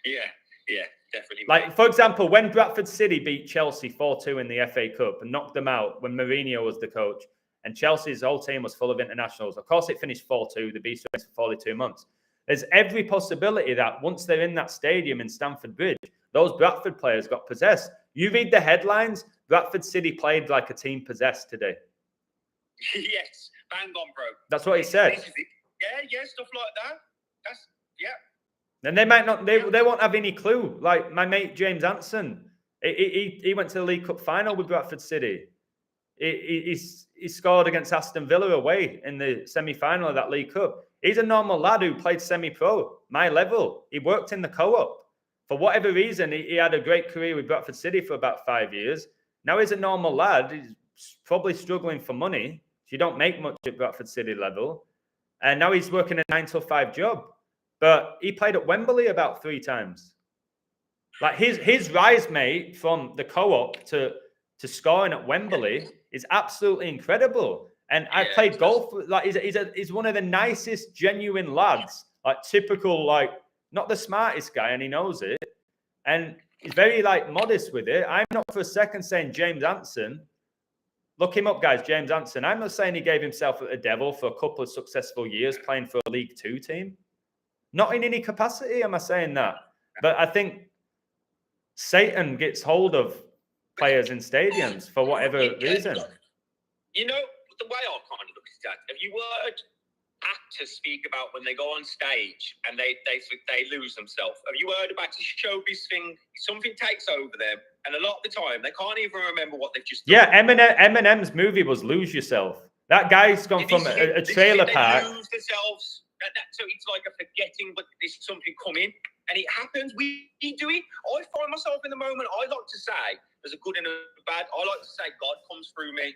yeah, definitely. Like, for example, when Bradford City beat Chelsea 4-2 in the FA Cup and knocked them out when Mourinho was the coach, and Chelsea's whole team was full of internationals. Of course, it finished 4-2. The beast race for 42 months. There's every possibility that once they're in that stadium in Stamford Bridge, those Bradford players got possessed. You read the headlines, Bradford City played like a team possessed today. Yes, bang on, bro. That's what he said. Yeah, stuff like that. And they might not, they won't have any clue. Like my mate James Anson, he went to the League Cup final with Bradford City. He scored against Aston Villa away in the semi-final of that League Cup. He's a normal lad who played semi-pro, my level. He worked in the co-op. For whatever reason, he had a great career with Bradford City for about 5 years. Now he's a normal lad. He's probably struggling for money. You don't make much at Bradford City level. And now he's working a 9-to-5 job. But he played at Wembley about 3 times. Like his rise, mate, from the co-op to scoring at Wembley is absolutely incredible. And I played golf. Like he's one of the nicest, genuine lads. Like typical, like not the smartest guy, and he knows it. And he's very like modest with it. I'm not for a second saying James Anson. Look him up, guys. James Anson. I'm not saying he gave himself at the devil for a couple of successful years playing for a League Two team. Not in any capacity am I saying that. But I think Satan gets hold of players in stadiums for whatever reason. You know, the way I kind of look at that, have you heard actors speak about when they go on stage and they lose themselves? Have you heard about the showbiz thing? Something takes over them, and a lot of the time they can't even remember what they've just done. Yeah, Eminem's movie was Lose Yourself. That guy's gone from a trailer park. They lose themselves. So it's like a forgetting, but there's something coming, and it happens. We do it. I find myself in the moment. I like to say there's a good and a bad. I like to say God comes through me.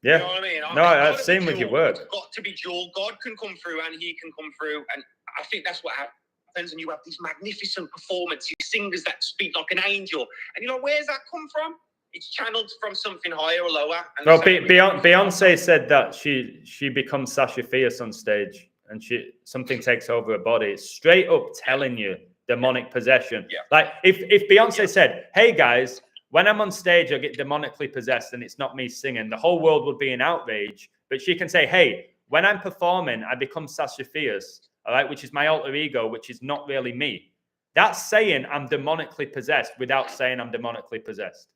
Yeah. You know what I mean? No, I've seen with your word. It's got to be dual. God can come through and he can come through. And I think that's what happens. And you have these magnificent performances, singers that speak like an angel. And you're like, where's that come from? It's channeled from something higher or lower. And well, Beyonce said that she becomes Sasha Fierce on stage and something takes over her body. It's straight up telling you demonic possession. Yeah. Like if Beyonce said, hey guys, when I'm on stage, I get demonically possessed and it's not me singing, the whole world would be in outrage. But she can say, hey, when I'm performing, I become Sasha Fierce, all right, which is my alter ego, which is not really me. That's saying I'm demonically possessed without saying I'm demonically possessed.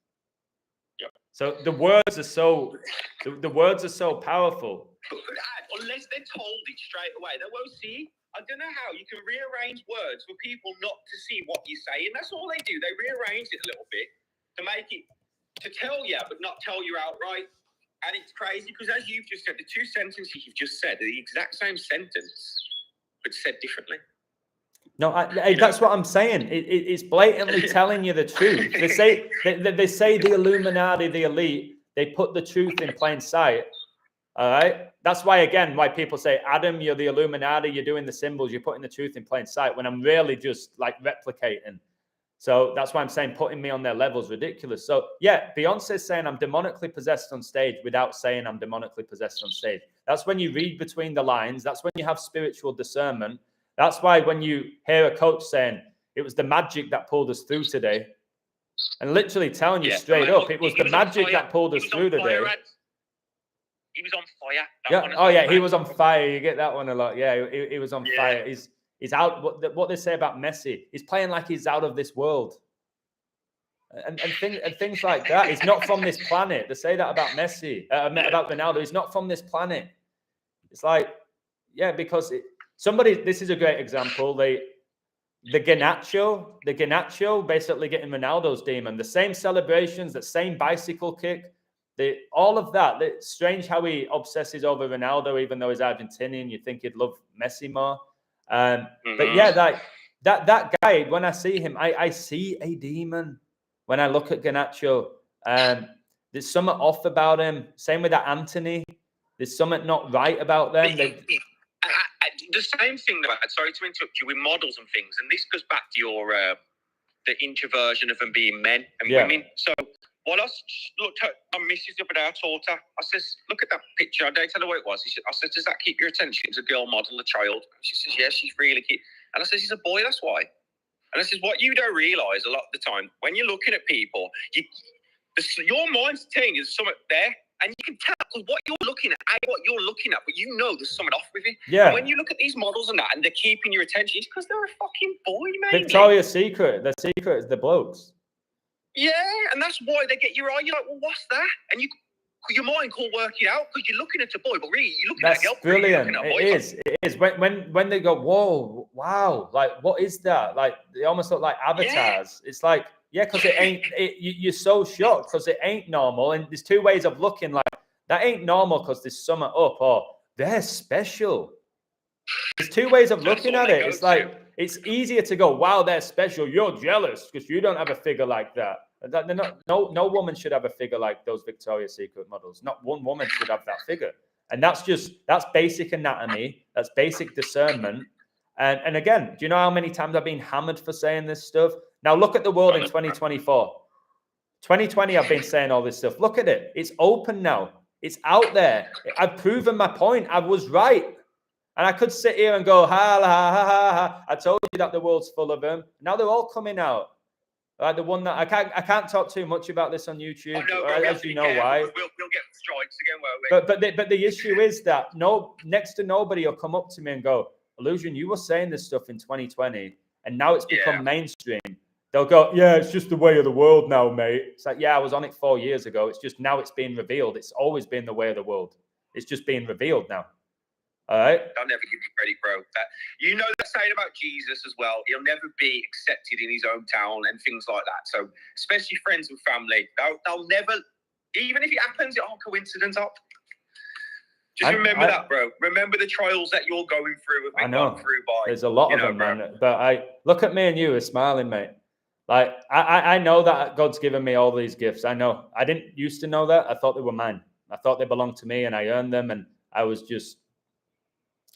Yep. So the words are so powerful. Unless they're told it straight away, they won't see. I don't know how you can rearrange words for people not to see what you say. And that's all they do. They rearrange it a little bit to make it, to tell you, but not tell you outright. And it's crazy because as you've just said, the two sentences you've just said are the exact same sentence, but said differently. No, that's what I'm saying. It's blatantly telling you the truth. They say the Illuminati, the elite, they put the truth in plain sight. All right. That's why people say, Adam, you're the Illuminati, you're doing the symbols, you're putting the truth in plain sight, when I'm really just like replicating. So that's why I'm saying putting me on their level is ridiculous. So yeah, Beyonce's saying I'm demonically possessed on stage without saying I'm demonically possessed on stage. That's when you read between the lines. That's when you have spiritual discernment. That's why when you hear a coach saying it was the magic that pulled us through today, and literally telling you straight up, it was the magic that pulled us through today. He was on fire. Yeah. Oh, yeah. He was on fire. You get that one a lot. Yeah. He was on fire. He's out. What they say about Messi, he's playing like he's out of this world. And things like that. He's not from this planet. They say that about Messi, about Ronaldo. He's not from this planet. It's like, yeah, because this is a great example. The Garnacho basically getting Ronaldo's demon. The same celebrations, the same bicycle kick, all of that. It's strange how he obsesses over Ronaldo, even though he's Argentinian. You think he'd love Messi more. But yeah, that guy, when I see him, I see a demon. When I look at Garnacho, there's something off about him. Same with that Anthony. There's something not right about them. The same thing about, sorry to interrupt you, with models and things, and this goes back to your the introversion of them being men and women. So while I looked at my missus the other day, I told her, I says, look at that picture. I didn't tell her what it was. I said, does that keep your attention? It's a girl model, a child. She says, yeah, she's really cute. And I says, he's a boy, that's why. And I says, what you don't realise a lot of the time, when you're looking at people, your mind's telling you there's something there. And you can tell what you're looking at, but you know there's something off with it. Yeah. And when you look at these models and that, and they're keeping your attention, it's because they're a fucking boy, mate. Victoria's Secret. The secret is the blokes. Yeah, and that's why they get your eye. You're like, well, what's that? And your mind can't work it out because you're looking at a boy, but really you're looking at a girl. That's brilliant. It is. When they go, whoa, wow, like what is that? Like they almost look like avatars. Yeah. It's like, yeah, because it ain't. You're so shocked because it ain't normal. And there's two ways of looking. Like that ain't normal because there's something up, or they're special. There's two ways of looking at it. It's like it's easier to go, wow, they're special. You're jealous because you don't have a figure like that. No woman should have a figure like those Victoria's Secret models. Not one woman should have that figure. And that's basic anatomy. That's basic discernment. And again, do you know how many times I've been hammered for saying this stuff? Now look at the world in 2024. 2020, I've been saying all this stuff. Look at it. It's open now. It's out there. I've proven my point. I was right. And I could sit here and go, ha, ha, ha, ha, ha. I told you that the world's full of them. Now they're all coming out. Like the one that I can't talk too much about this on YouTube, as you know why. We'll get strikes again, won't we? But the issue is that next to nobody will come up to me and go, Illusion, you were saying this stuff in 2020, and now it's become mainstream. They'll go, yeah, it's just the way of the world now, mate. It's like, yeah, I was on it 4 years ago. It's just now it's being revealed. It's always been the way of the world. It's just being revealed now. All right. I'll never give you credit, bro. You know the saying about Jesus as well. He'll never be accepted in his own town and things like that. So, especially friends and family, they'll never, even if it happens, coincidence. Just remember that, bro. Remember the trials that you're going through. I know. There's a lot of them, bro. Man. But look at me and you are smiling, mate. Like I know that God's given me all these gifts. I know. I didn't used to know that. I thought they were mine. I thought they belonged to me, and I earned them, and I was just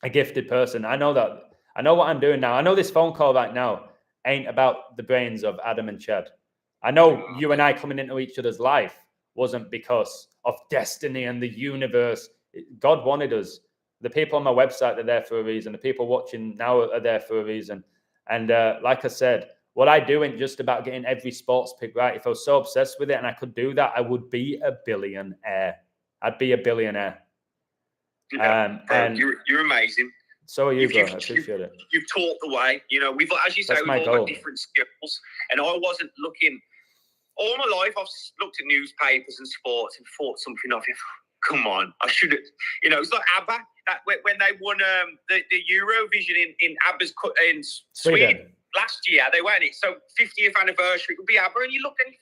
a gifted person. I know that. I know what I'm doing now. I know this phone call right now ain't about the brains of Adam and Chad. I know you and I coming into each other's life wasn't because of destiny and the universe. God wanted us. The people on my website are there for a reason. The people watching now are there for a reason. And like I said, what I do ain't just about getting every sports pick right. If I was so obsessed with it and I could do that, I would be a billionaire. I'd be a billionaire. Yeah, and you're amazing. So are you, bro. I appreciate it. You've taught the way. You know, we've, as you say, we've all got different skills. And I wasn't looking. All my life, I've looked at newspapers and sports and thought something of it. Come on, I should have. You know, it's like ABBA. When they won the Eurovision in ABBA's in Sweden last year, they won it. So 50th anniversary would be ABBA, and you look and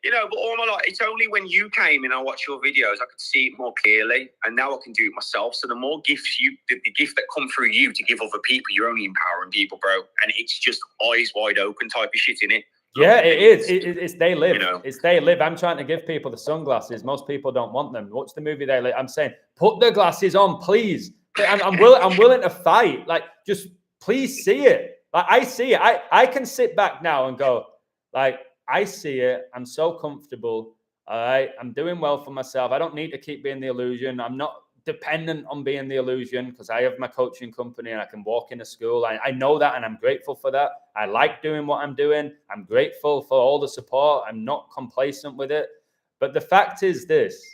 you know, but all my life, it's only when you came in and I watched your videos, I could see it more clearly, and now I can do it myself. So the more gifts the gift that come through you to give other people, you're only empowering people, bro. And it's just eyes wide open type of shit in it. Yeah, it is. It's they live. You know? It's they live. I'm trying to give people the sunglasses. Most people don't want them. Watch the movie They Live. I'm saying, put the glasses on, please. I'm willing to fight. Like, just please see it. Like, I see it. I can sit back now and go, like, I see it. I'm so comfortable. All right. I'm doing well for myself. I don't need to keep being the illusion. I'm not dependent on being the illusion because I have my coaching company and I can walk into school. I know that, and I'm grateful for that. I like doing what I'm doing. I'm grateful for all the support. I'm not complacent with it. But the fact is this.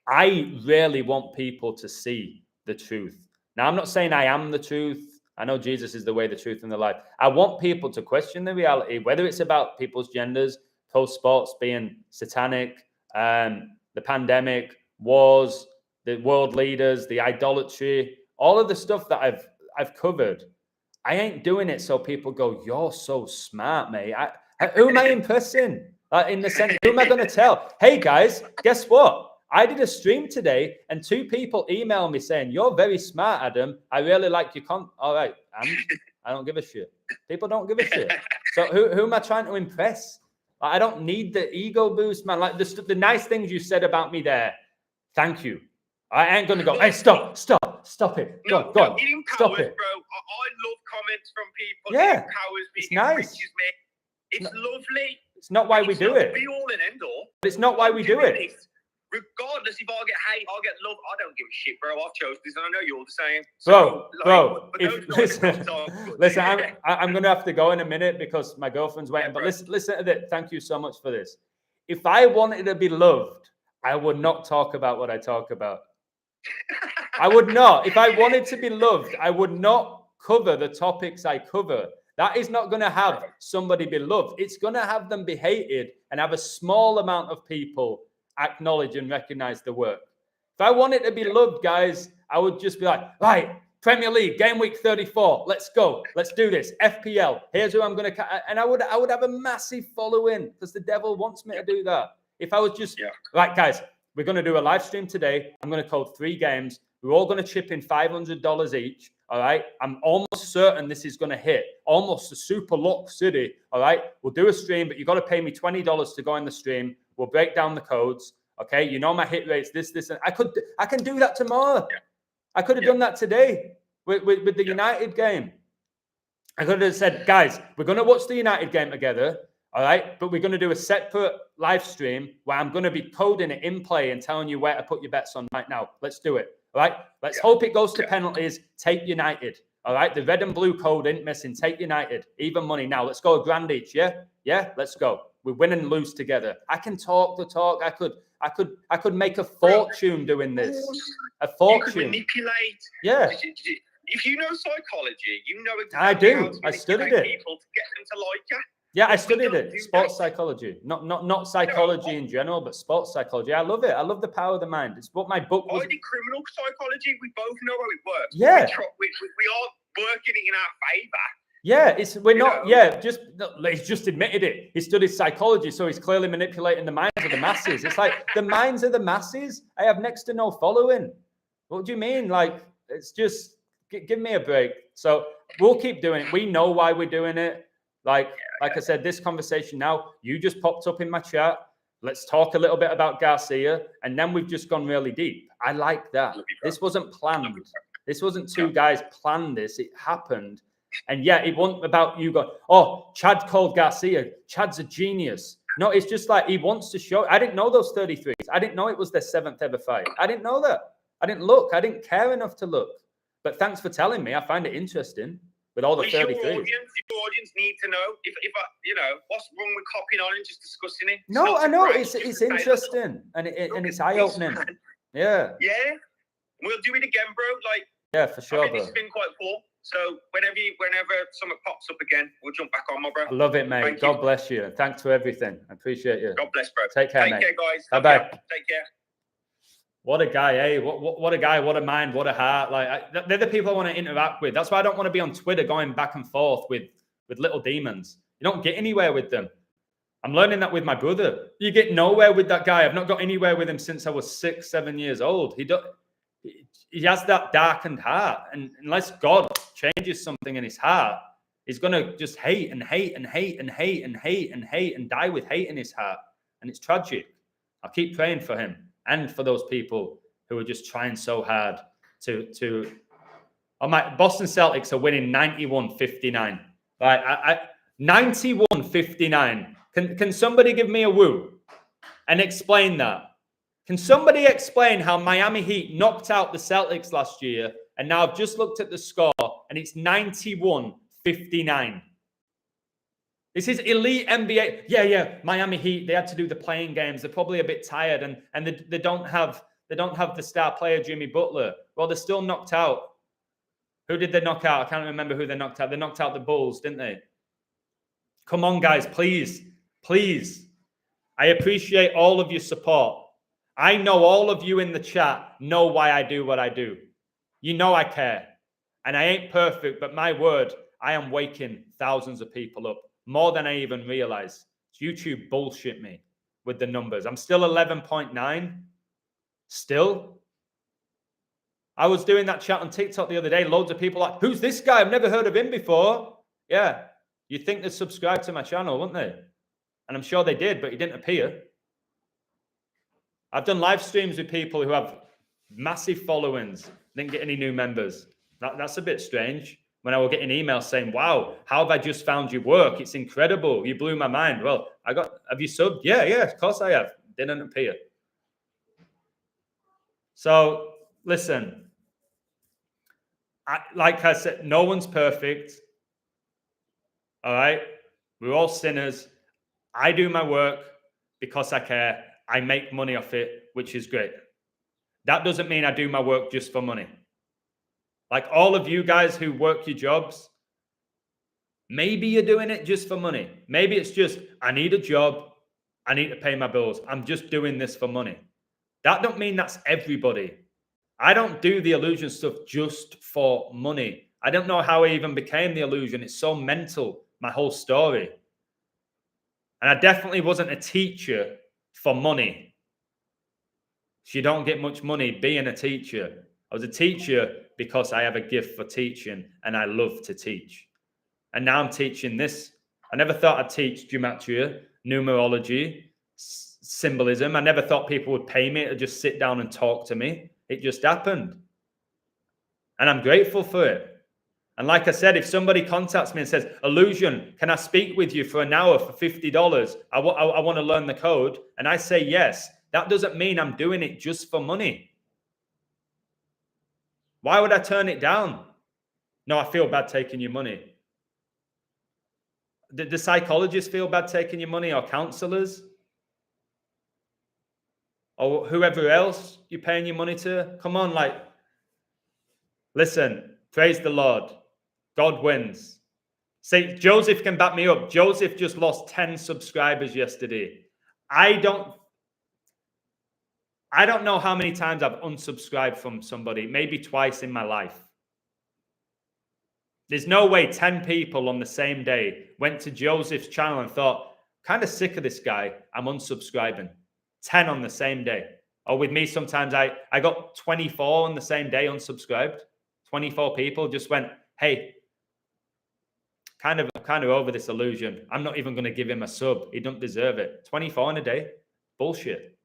I really want people to see the truth. Now, I'm not saying I am the truth. I know Jesus is the way, the truth, and the life. I want people to question the reality, whether it's about people's genders, pro sports being satanic, the pandemic, wars, the world leaders, the idolatry, all of the stuff that I've covered. I ain't doing it so people go, "You're so smart, mate." Who am I impressing? In the sense, who am I going to tell? Hey guys, guess what? I did a stream today, and 2 people emailed me saying, "You're very smart, Adam. I really like your content." All right, and I don't give a shit. People don't give a shit. So who am I trying to impress? Like, I don't need the ego boost, man. Like the nice things you said about me there. Thank you. I ain't gonna go. Hey, stop it. Go on. It empowers, Stop it, bro. I love comments from people. Yeah, it empowers me. it's It nice. enriches me. It's lovely. It's not why we do it. Be all and end all. But it's not why we do it. Regardless if I get hate, I get love. I don't give a shit, bro. I've chosen this, and I know you're the same. Bro. Listen, I'm gonna have to go in a minute because my girlfriend's waiting. But listen to this. Thank you so much for this. If I wanted to be loved, I would not talk about what I talk about. I would not. If I wanted to be loved, I would not cover the topics I cover. That is not going to have somebody be loved. It's going to have them be hated and have a small amount of people acknowledge and recognize the work. If I wanted to be loved, guys, I would just be like, right, Premier League, game week 34. Let's go. Let's do this. FPL. Here's who I'm going to... And I would have a massive following because the devil wants me to do that. If I was just... Right, guys, we're going to do a live stream today. I'm going to code 3 games. We're all going to chip in $500 each. All right. I'm almost certain this is going to hit almost a super lock city. All right. We'll do a stream, but you got to pay me $20 to go in the stream. We'll break down the codes. Okay. You know, my hit rates, this, and I can do that tomorrow. I could have done that today with the United game. I could have said, guys, we're going to watch the United game together. All right. But we're going to do a separate live stream where I'm going to be coding it in play and telling you where to put your bets on right now. Let's do it. All right, let's hope it goes to penalties. Take United. All right, the red and blue code ain't missing. Take United. Even money now. Let's go a grand each. Yeah. Let's go. We win and lose together. I can talk the talk. I could make a fortune doing this. A fortune. You could manipulate. Yeah. If you know psychology, you know exactly I do. how to I studied it. people to get them to like you. Yeah, I studied it. Sports psychology. Not psychology in general, but sports psychology. I love it. I love the power of the mind. It's what my book was. I did criminal psychology. We both know how it works. Yeah. We are working it in our favor. Yeah, we're not. Yeah, he's just admitted it. He studied psychology, so he's clearly manipulating the minds of the masses. It's like the minds of the masses. I have next to no following. What do you mean? Like, it's just give me a break. So we'll keep doing it. We know why we're doing it. Like I said, this conversation now, you just popped up in my chat. Let's talk a little bit about Garcia. And then we've just gone really deep. I like that. This wasn't planned. This wasn't 2 guys planned this. It happened. And yeah, it wasn't about you going, oh, Chad called Garcia. Chad's a genius. No, it's just like he wants to show. I didn't know those 33s. I didn't know it was their 7th ever fight. I didn't know that. I didn't look. I didn't care enough to look. But thanks for telling me. I find it interesting. With all the 33s. Your audience need to know if what's wrong with copying on and just discussing it. No, I know it's interesting and it's eye opening. Yeah. We'll do it again, bro. Yeah, for sure, bro. This has been quite cool. So whenever something pops up again, we'll jump back on, my bro. I love it, mate. God bless you. Thanks for everything. I appreciate you. God bless, bro. Take care, mate. Take care, guys. Bye-bye. Take care. What a guy, eh? What a guy, what a mind, what a heart. They're the people I want to interact with. That's why I don't want to be on Twitter going back and forth with little demons. You don't get anywhere with them. I'm learning that with my brother. You get nowhere with that guy. I've not got anywhere with him since I was 6, 7 years old. He has that darkened heart. And unless God changes something in his heart, he's going to just hate and hate and hate and hate and hate and hate and die with hate in his heart. And it's tragic. I'll keep praying for him. And for those people who are just trying so hard to my Boston Celtics are winning 91-59. Right, 91-59. Can somebody give me a woo and explain that? Can somebody explain how Miami Heat knocked out the Celtics last year and now I've just looked at the score and it's 91-59. This is elite NBA. Yeah. Miami Heat, they had to do the playing games. They're probably a bit tired and they don't have They don't have the star player, Jimmy Butler. Well, they're still knocked out. Who did they knock out? I can't remember who they knocked out. They knocked out the Bulls, didn't they? Come on, guys, please. Please. I appreciate all of your support. I know all of you in the chat know why I do what I do. You know I care. And I ain't perfect, but my word, I am waking thousands of people up. More than I even realize. YouTube bullshit me with the numbers. I'm still 11.9. Still. I was doing that chat on TikTok the other day. Loads of people like, who's this guy? I've never heard of him before. Yeah. You'd think they'd subscribe to my channel, wouldn't they? And I'm sure they did, but he didn't appear. I've done live streams with people who have massive followings, didn't get any new members. That's a bit strange. When I was getting emails saying, wow, how have I just found your work? It's incredible. You blew my mind. Well, have you subbed? Yeah, of course I have. Didn't appear. So, listen, like I said, no one's perfect. All right? We're all sinners. I do my work because I care. I make money off it, which is great. That doesn't mean I do my work just for money. Like all of you guys who work your jobs, maybe you're doing it just for money. Maybe it's just, I need a job. I need to pay my bills. I'm just doing this for money. That don't mean that's everybody. I don't do the illusion stuff just for money. I don't know how I even became the illusion. It's so mental, my whole story. And I definitely wasn't a teacher for money. So you don't get much money being a teacher. I was a teacher because I have a gift for teaching and I love to teach. And now I'm teaching this. I never thought I'd teach gematria, numerology, symbolism. I never thought people would pay me to just sit down and talk to me. It just happened. And I'm grateful for it. And like I said, if somebody contacts me and says, Illusion, can I speak with you for an hour for $50? I want to learn the code. And I say yes. That doesn't mean I'm doing it just for money. Why would I turn it down? No, I feel bad taking your money. Do psychologists feel bad taking your money, or counselors? Or whoever else you're paying your money to? Come on, listen, praise the Lord. God wins. See, Joseph can back me up. Joseph just lost 10 subscribers yesterday. I don't know how many times I've unsubscribed from somebody, maybe twice in my life. There's no way 10 people on the same day went to Joseph's channel and thought, kind of sick of this guy, I'm unsubscribing. 10 on the same day. Or with me, sometimes I got 24 on the same day unsubscribed. 24 people just went, hey, kind of over this illusion. I'm not even going to give him a sub. He don't deserve it. 24 in a day? Bullshit.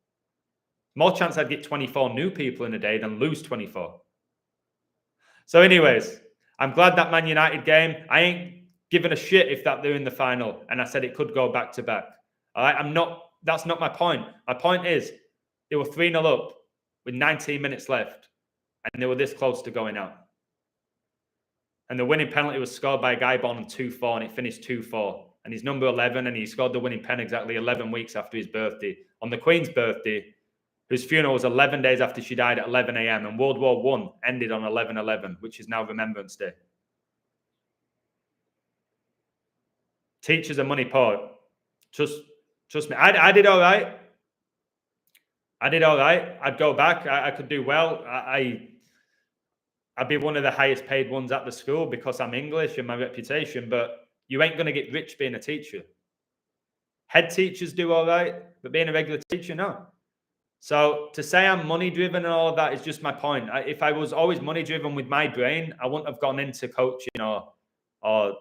More chance I'd get 24 new people in a day than lose 24. So anyways, I'm glad that Man United game. I ain't giving a shit if that they're in the final. And I said it could go back to back. All right, that's not my point. My point is they were 3-0 up with 19 minutes left. And they were this close to going out. And the winning penalty was scored by a guy born on 2-4, and it finished 2-4. And he's number 11, and he scored the winning pen exactly 11 weeks after his birthday. On the Queen's birthday, whose funeral was 11 days after she died at 11 a.m. And World War I ended on 11/11, which is now Remembrance Day. Teachers are money poor. Trust me. I did all right. I'd go back. I could do well. I'd be one of the highest paid ones at the school because I'm English and my reputation, but you ain't going to get rich being a teacher. Head teachers do all right, but being a regular teacher, no. So to say I'm money driven and all of that is just my point. If I was always money driven with my brain, I wouldn't have gone into coaching or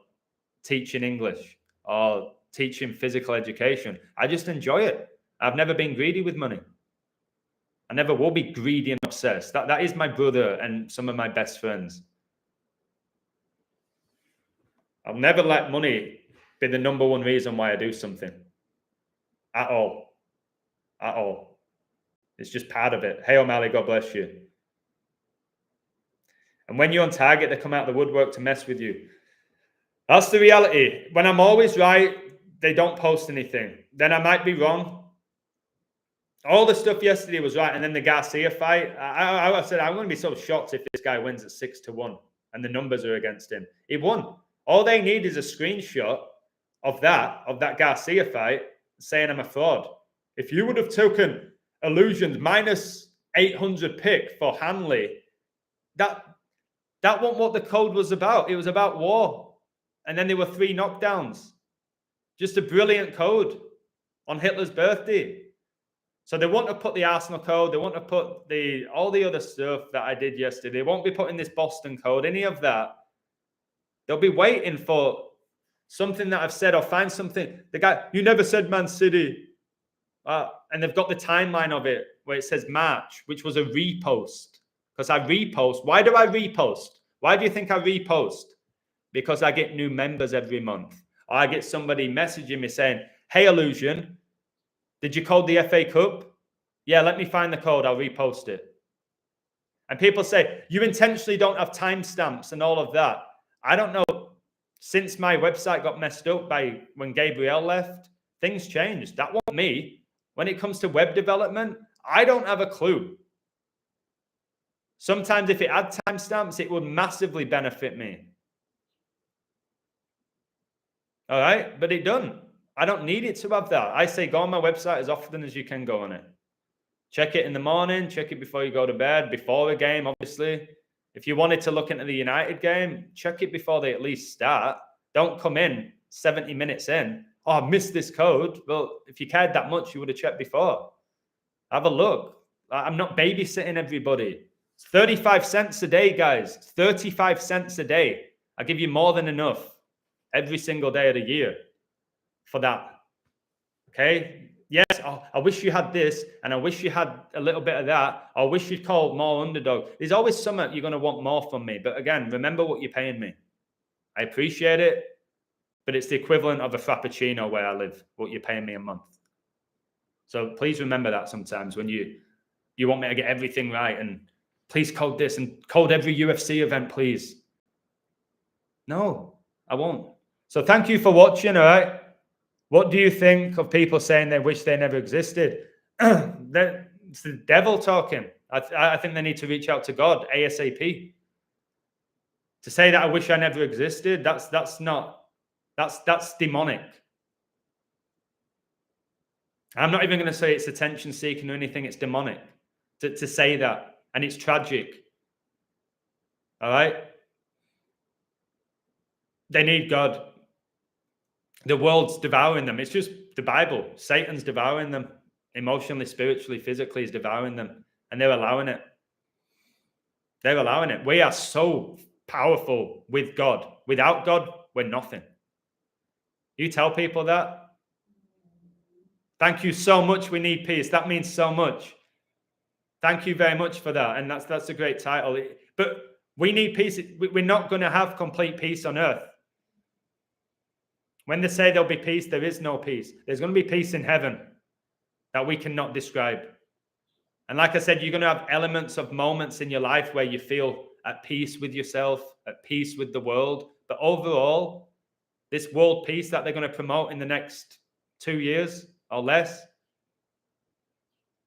teaching English or teaching physical education. I just enjoy it. I've never been greedy with money. I never will be greedy and obsessed. That is my brother and some of my best friends. I'll never let money be the number one reason why I do something. At all. At all. It's just part of it. Hey, O'Malley, God bless you. And when you're on target, they come out of the woodwork to mess with you. That's the reality. When I'm always right, they don't post anything. Then I might be wrong. All the stuff yesterday was right. And then the Garcia fight, I said, I'm going to be so shocked if this guy wins at 6-1 and the numbers are against him. He won. All they need is a screenshot of that Garcia fight saying I'm a fraud. If you would have taken Illusions minus 800 pick for Hanley, that wasn't what the code was about. It was about war. And then there were 3 knockdowns. Just a brilliant code on Hitler's birthday. So they want to put the Arsenal code. They want to put all the other stuff that I did yesterday. They won't be putting this Boston code, any of that. They'll be waiting for something that I've said or find something. The guy, you never said Man City. And they've got the timeline of it where it says March, which was a repost. Because I repost. Why do I repost? Why do you think I repost? Because I get new members every month. Or I get somebody messaging me saying, hey, Illusion, did you code the FA Cup? Yeah, let me find the code. I'll repost it. And people say, you intentionally don't have timestamps and all of that. I don't know. Since my website got messed up by when Gabriel left, things changed. That wasn't me. When it comes to web development, I don't have a clue. Sometimes if it had timestamps, it would massively benefit me. All right, but it doesn't. I don't need it to have that. I say go on my website as often as you can go on it. Check it in the morning, check it before you go to bed, before a game, obviously. If you wanted to look into the United game, check it before they at least start. Don't come in 70 minutes in. Oh, I missed this code. Well, if you cared that much, you would have checked before. Have a look. I'm not babysitting everybody. It's 35 cents a day, guys. It's 35 cents a day. I give you more than enough every single day of the year for that. Okay? Yes, I wish you had this, and I wish you had a little bit of that. I wish you'd call more underdog. There's always something you're going to want more from me. But again, remember what you're paying me. I appreciate it, but it's the equivalent of a Frappuccino where I live, what you're paying me a month. So please remember that sometimes when you want me to get everything right, and please code this and code every UFC event, please. No, I won't. So thank you for watching, all right? What do you think of people saying they wish they never existed? It's the devil talking. I think they need to reach out to God ASAP. To say that I wish I never existed, that's demonic. I'm not even going to say it's attention seeking or anything. It's demonic to say that, and it's tragic. All right? They need God. The world's devouring them. It's just the Bible. Satan's devouring them. Emotionally, spiritually, physically, is devouring them. And they're allowing it. They're allowing it. We are so powerful with God. Without God, we're nothing. You tell people that. Thank you so much. We need peace. That means so much. Thank you very much for that. And that's a great title. But we need peace. We're not going to have complete peace on earth. When they say there'll be peace, there is no peace. There's going to be peace in heaven that we cannot describe. And like I said, you're going to have elements of moments in your life where you feel at peace with yourself, at peace with the world. But overall, this world peace that they're going to promote in the next 2 years or less,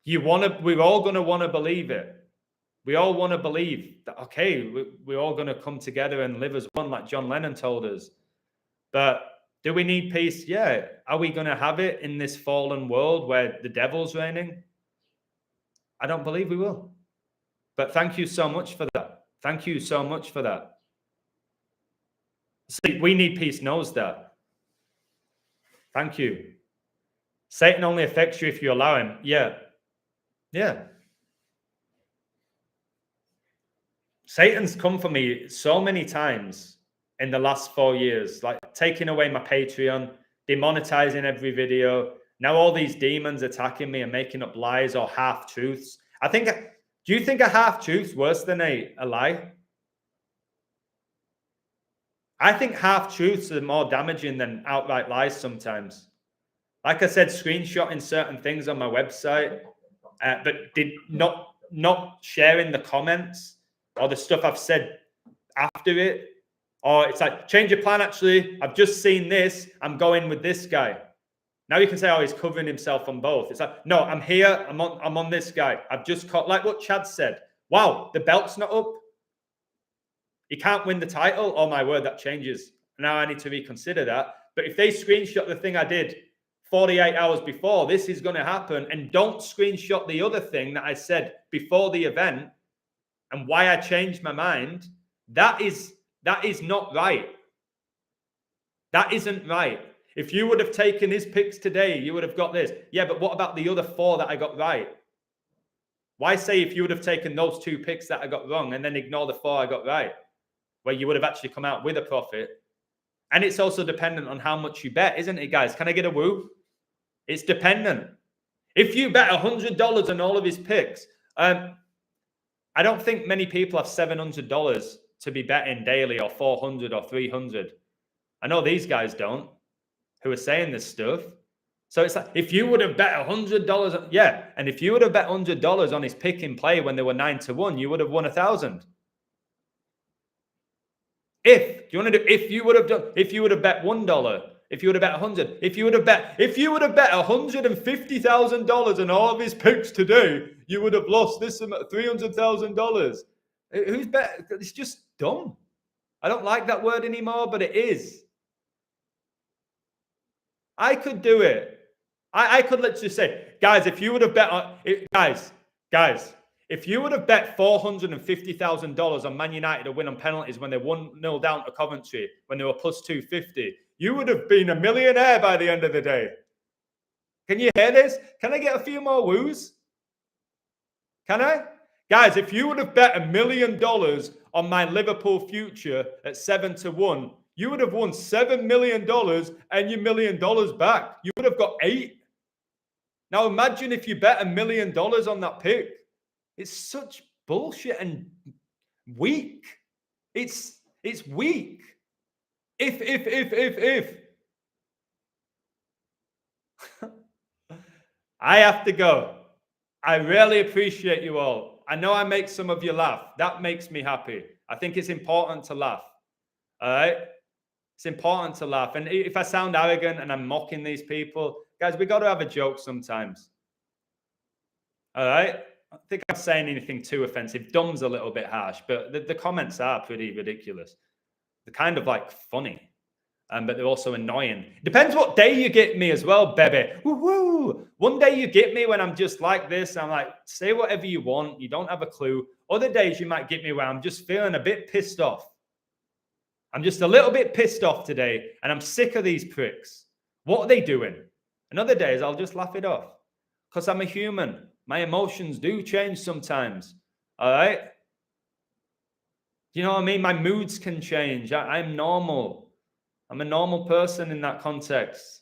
we're all going to want to believe it. We all want to believe that, okay, we're all going to come together and live as one, like John Lennon told us. But do we need peace? Yeah. Are we going to have it in this fallen world where the devil's reigning? I don't believe we will. But thank you so much for that. Thank you so much for that. See, we need peace knows that. Thank you. Satan only affects you if you allow him. Yeah. Yeah. Satan's come for me so many times in the last 4 years, like taking away my Patreon, demonetizing every video. Now all these demons attacking me and making up lies or half-truths. Do you think a half-truth's worse than a lie? I think half-truths are more damaging than outright lies sometimes. Like I said, screenshotting certain things on my website, but not sharing the comments or the stuff I've said after it. Or it's like, change your plan, actually. I've just seen this. I'm going with this guy. Now you can say, oh, he's covering himself on both. It's like, no, I'm here. I'm on this guy. I've just caught, like what Chad said. Wow, the belt's not up. He can't win the title. Oh my word, that changes. Now I need to reconsider that. But if they screenshot the thing I did 48 hours before, this is going to happen. And don't screenshot the other thing that I said before the event and why I changed my mind. That is not right. That isn't right. If you would have taken his picks today, you would have got this. Yeah, but what about the other 4 that I got right? Why say if you would have taken those 2 picks that I got wrong and then ignore the 4 I got right, where you would have actually come out with a profit? And it's also dependent on how much you bet, isn't it, guys? Can I get a woo? It's dependent. If you bet $100 on all of his picks, I don't think many people have $700 to be betting daily, or 400 or 300. I know these guys don't, who are saying this stuff. So it's like, if you would have bet $100, yeah, and if you would have bet $100 on his pick in play when they were 9-1, you would have won 1,000. If you would have bet $1, if you would have bet 100, if you would have bet $150,000 on all of his picks today, you would have lost this $300,000. Who's bet? It's just dumb. I don't like that word anymore, but it is. I could do it. I could literally say, guys, if you would have bet on guys, if you would have bet $450,000 on Man United to win on penalties when they 1-0 down to Coventry, when they were plus 250, you would have been a millionaire by the end of the day. Can you hear this? Can I get a few more woos? Can I? Guys, if you would have bet $1 million on my Liverpool future at 7-1, you would have won $7 million and your $1 million back. You would have got 8. Now imagine if you bet $1 million on that pick. It's such bullshit and weak. It's weak. If. I have to go. I really appreciate you all. I know I make some of you laugh. That makes me happy. I think it's important to laugh. All right? It's important to laugh. And if I sound arrogant and I'm mocking these people, guys, we got to have a joke sometimes. All right? I think I'm saying anything too offensive. Dumb's a little bit harsh, but the comments are pretty ridiculous. They're kind of like funny, but they're also annoying. Depends what day you get me as well, baby. Woo-hoo. One day you get me when I'm just like this. I'm like, say whatever you want. You don't have a clue. Other days you might get me where I'm just feeling a bit pissed off. I'm just a little bit pissed off today, and I'm sick of these pricks. What are they doing? And other days I'll just laugh it off because I'm a human. My emotions do change sometimes. All right? You know what I mean? My moods can change. I'm normal. I'm a normal person in that context.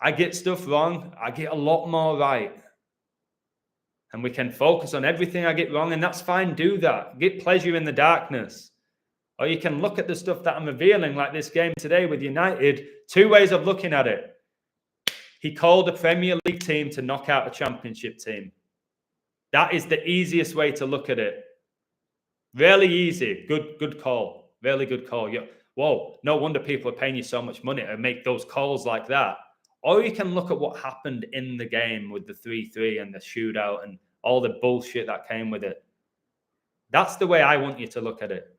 I get stuff wrong. I get a lot more right. And we can focus on everything I get wrong, and that's fine. Do that. Get pleasure in the darkness. Or you can look at the stuff that I'm revealing, like this game today with United. 2 ways of looking at it. He called a Premier League team to knock out a Championship team. That is the easiest way to look at it. Really easy. Good call. Really good call. Whoa, no wonder people are paying you so much money to make those calls like that. Or you can look at what happened in the game with the 3-3 and the shootout and all the bullshit that came with it. That's the way I want you to look at it.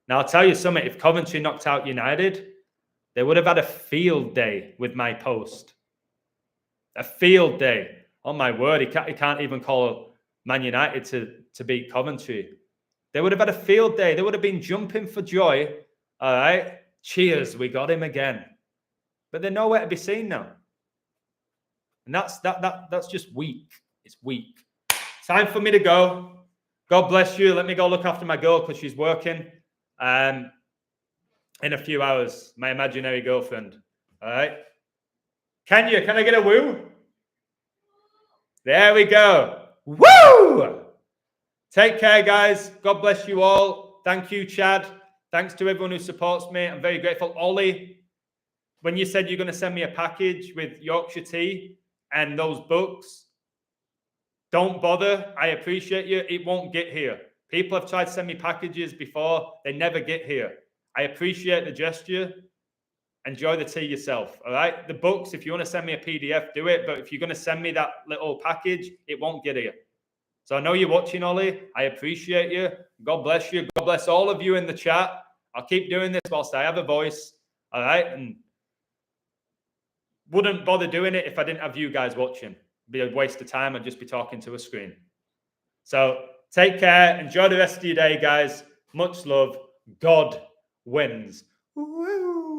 Now, I'll tell you something. If Coventry knocked out United, they would have had a field day with my post. A field day. Oh, my word. He can't even call Man United to beat Coventry. They would have had a field day. They would have been jumping for joy. All right. Cheers. We got him again. But they're nowhere to be seen now. And that's just weak. It's weak. Time for me to go. God bless you. Let me go look after my girl because she's working. In a few hours, my imaginary girlfriend. All right. Can I get a woo? There we go. Woo! Take care, guys. God bless you all. Thank you, Chad. Thanks to everyone who supports me. I'm very grateful. Ollie, when you said you're going to send me a package with Yorkshire tea and those books, don't bother. I appreciate you. It won't get here. People have tried to send me packages before. They never get here. I appreciate the gesture, enjoy the tea yourself. All right. The books, if you want to send me a PDF, do it. But if you're going to send me that little package, it won't get here. So I know you're watching, Ollie. I appreciate you. God bless you. God bless all of you in the chat. I'll keep doing this whilst I have a voice. All right. And wouldn't bother doing it if I didn't have you guys watching. It'd be a waste of time. I'd just be talking to a screen. So take care. Enjoy the rest of your day, guys. Much love. God wins. Woo!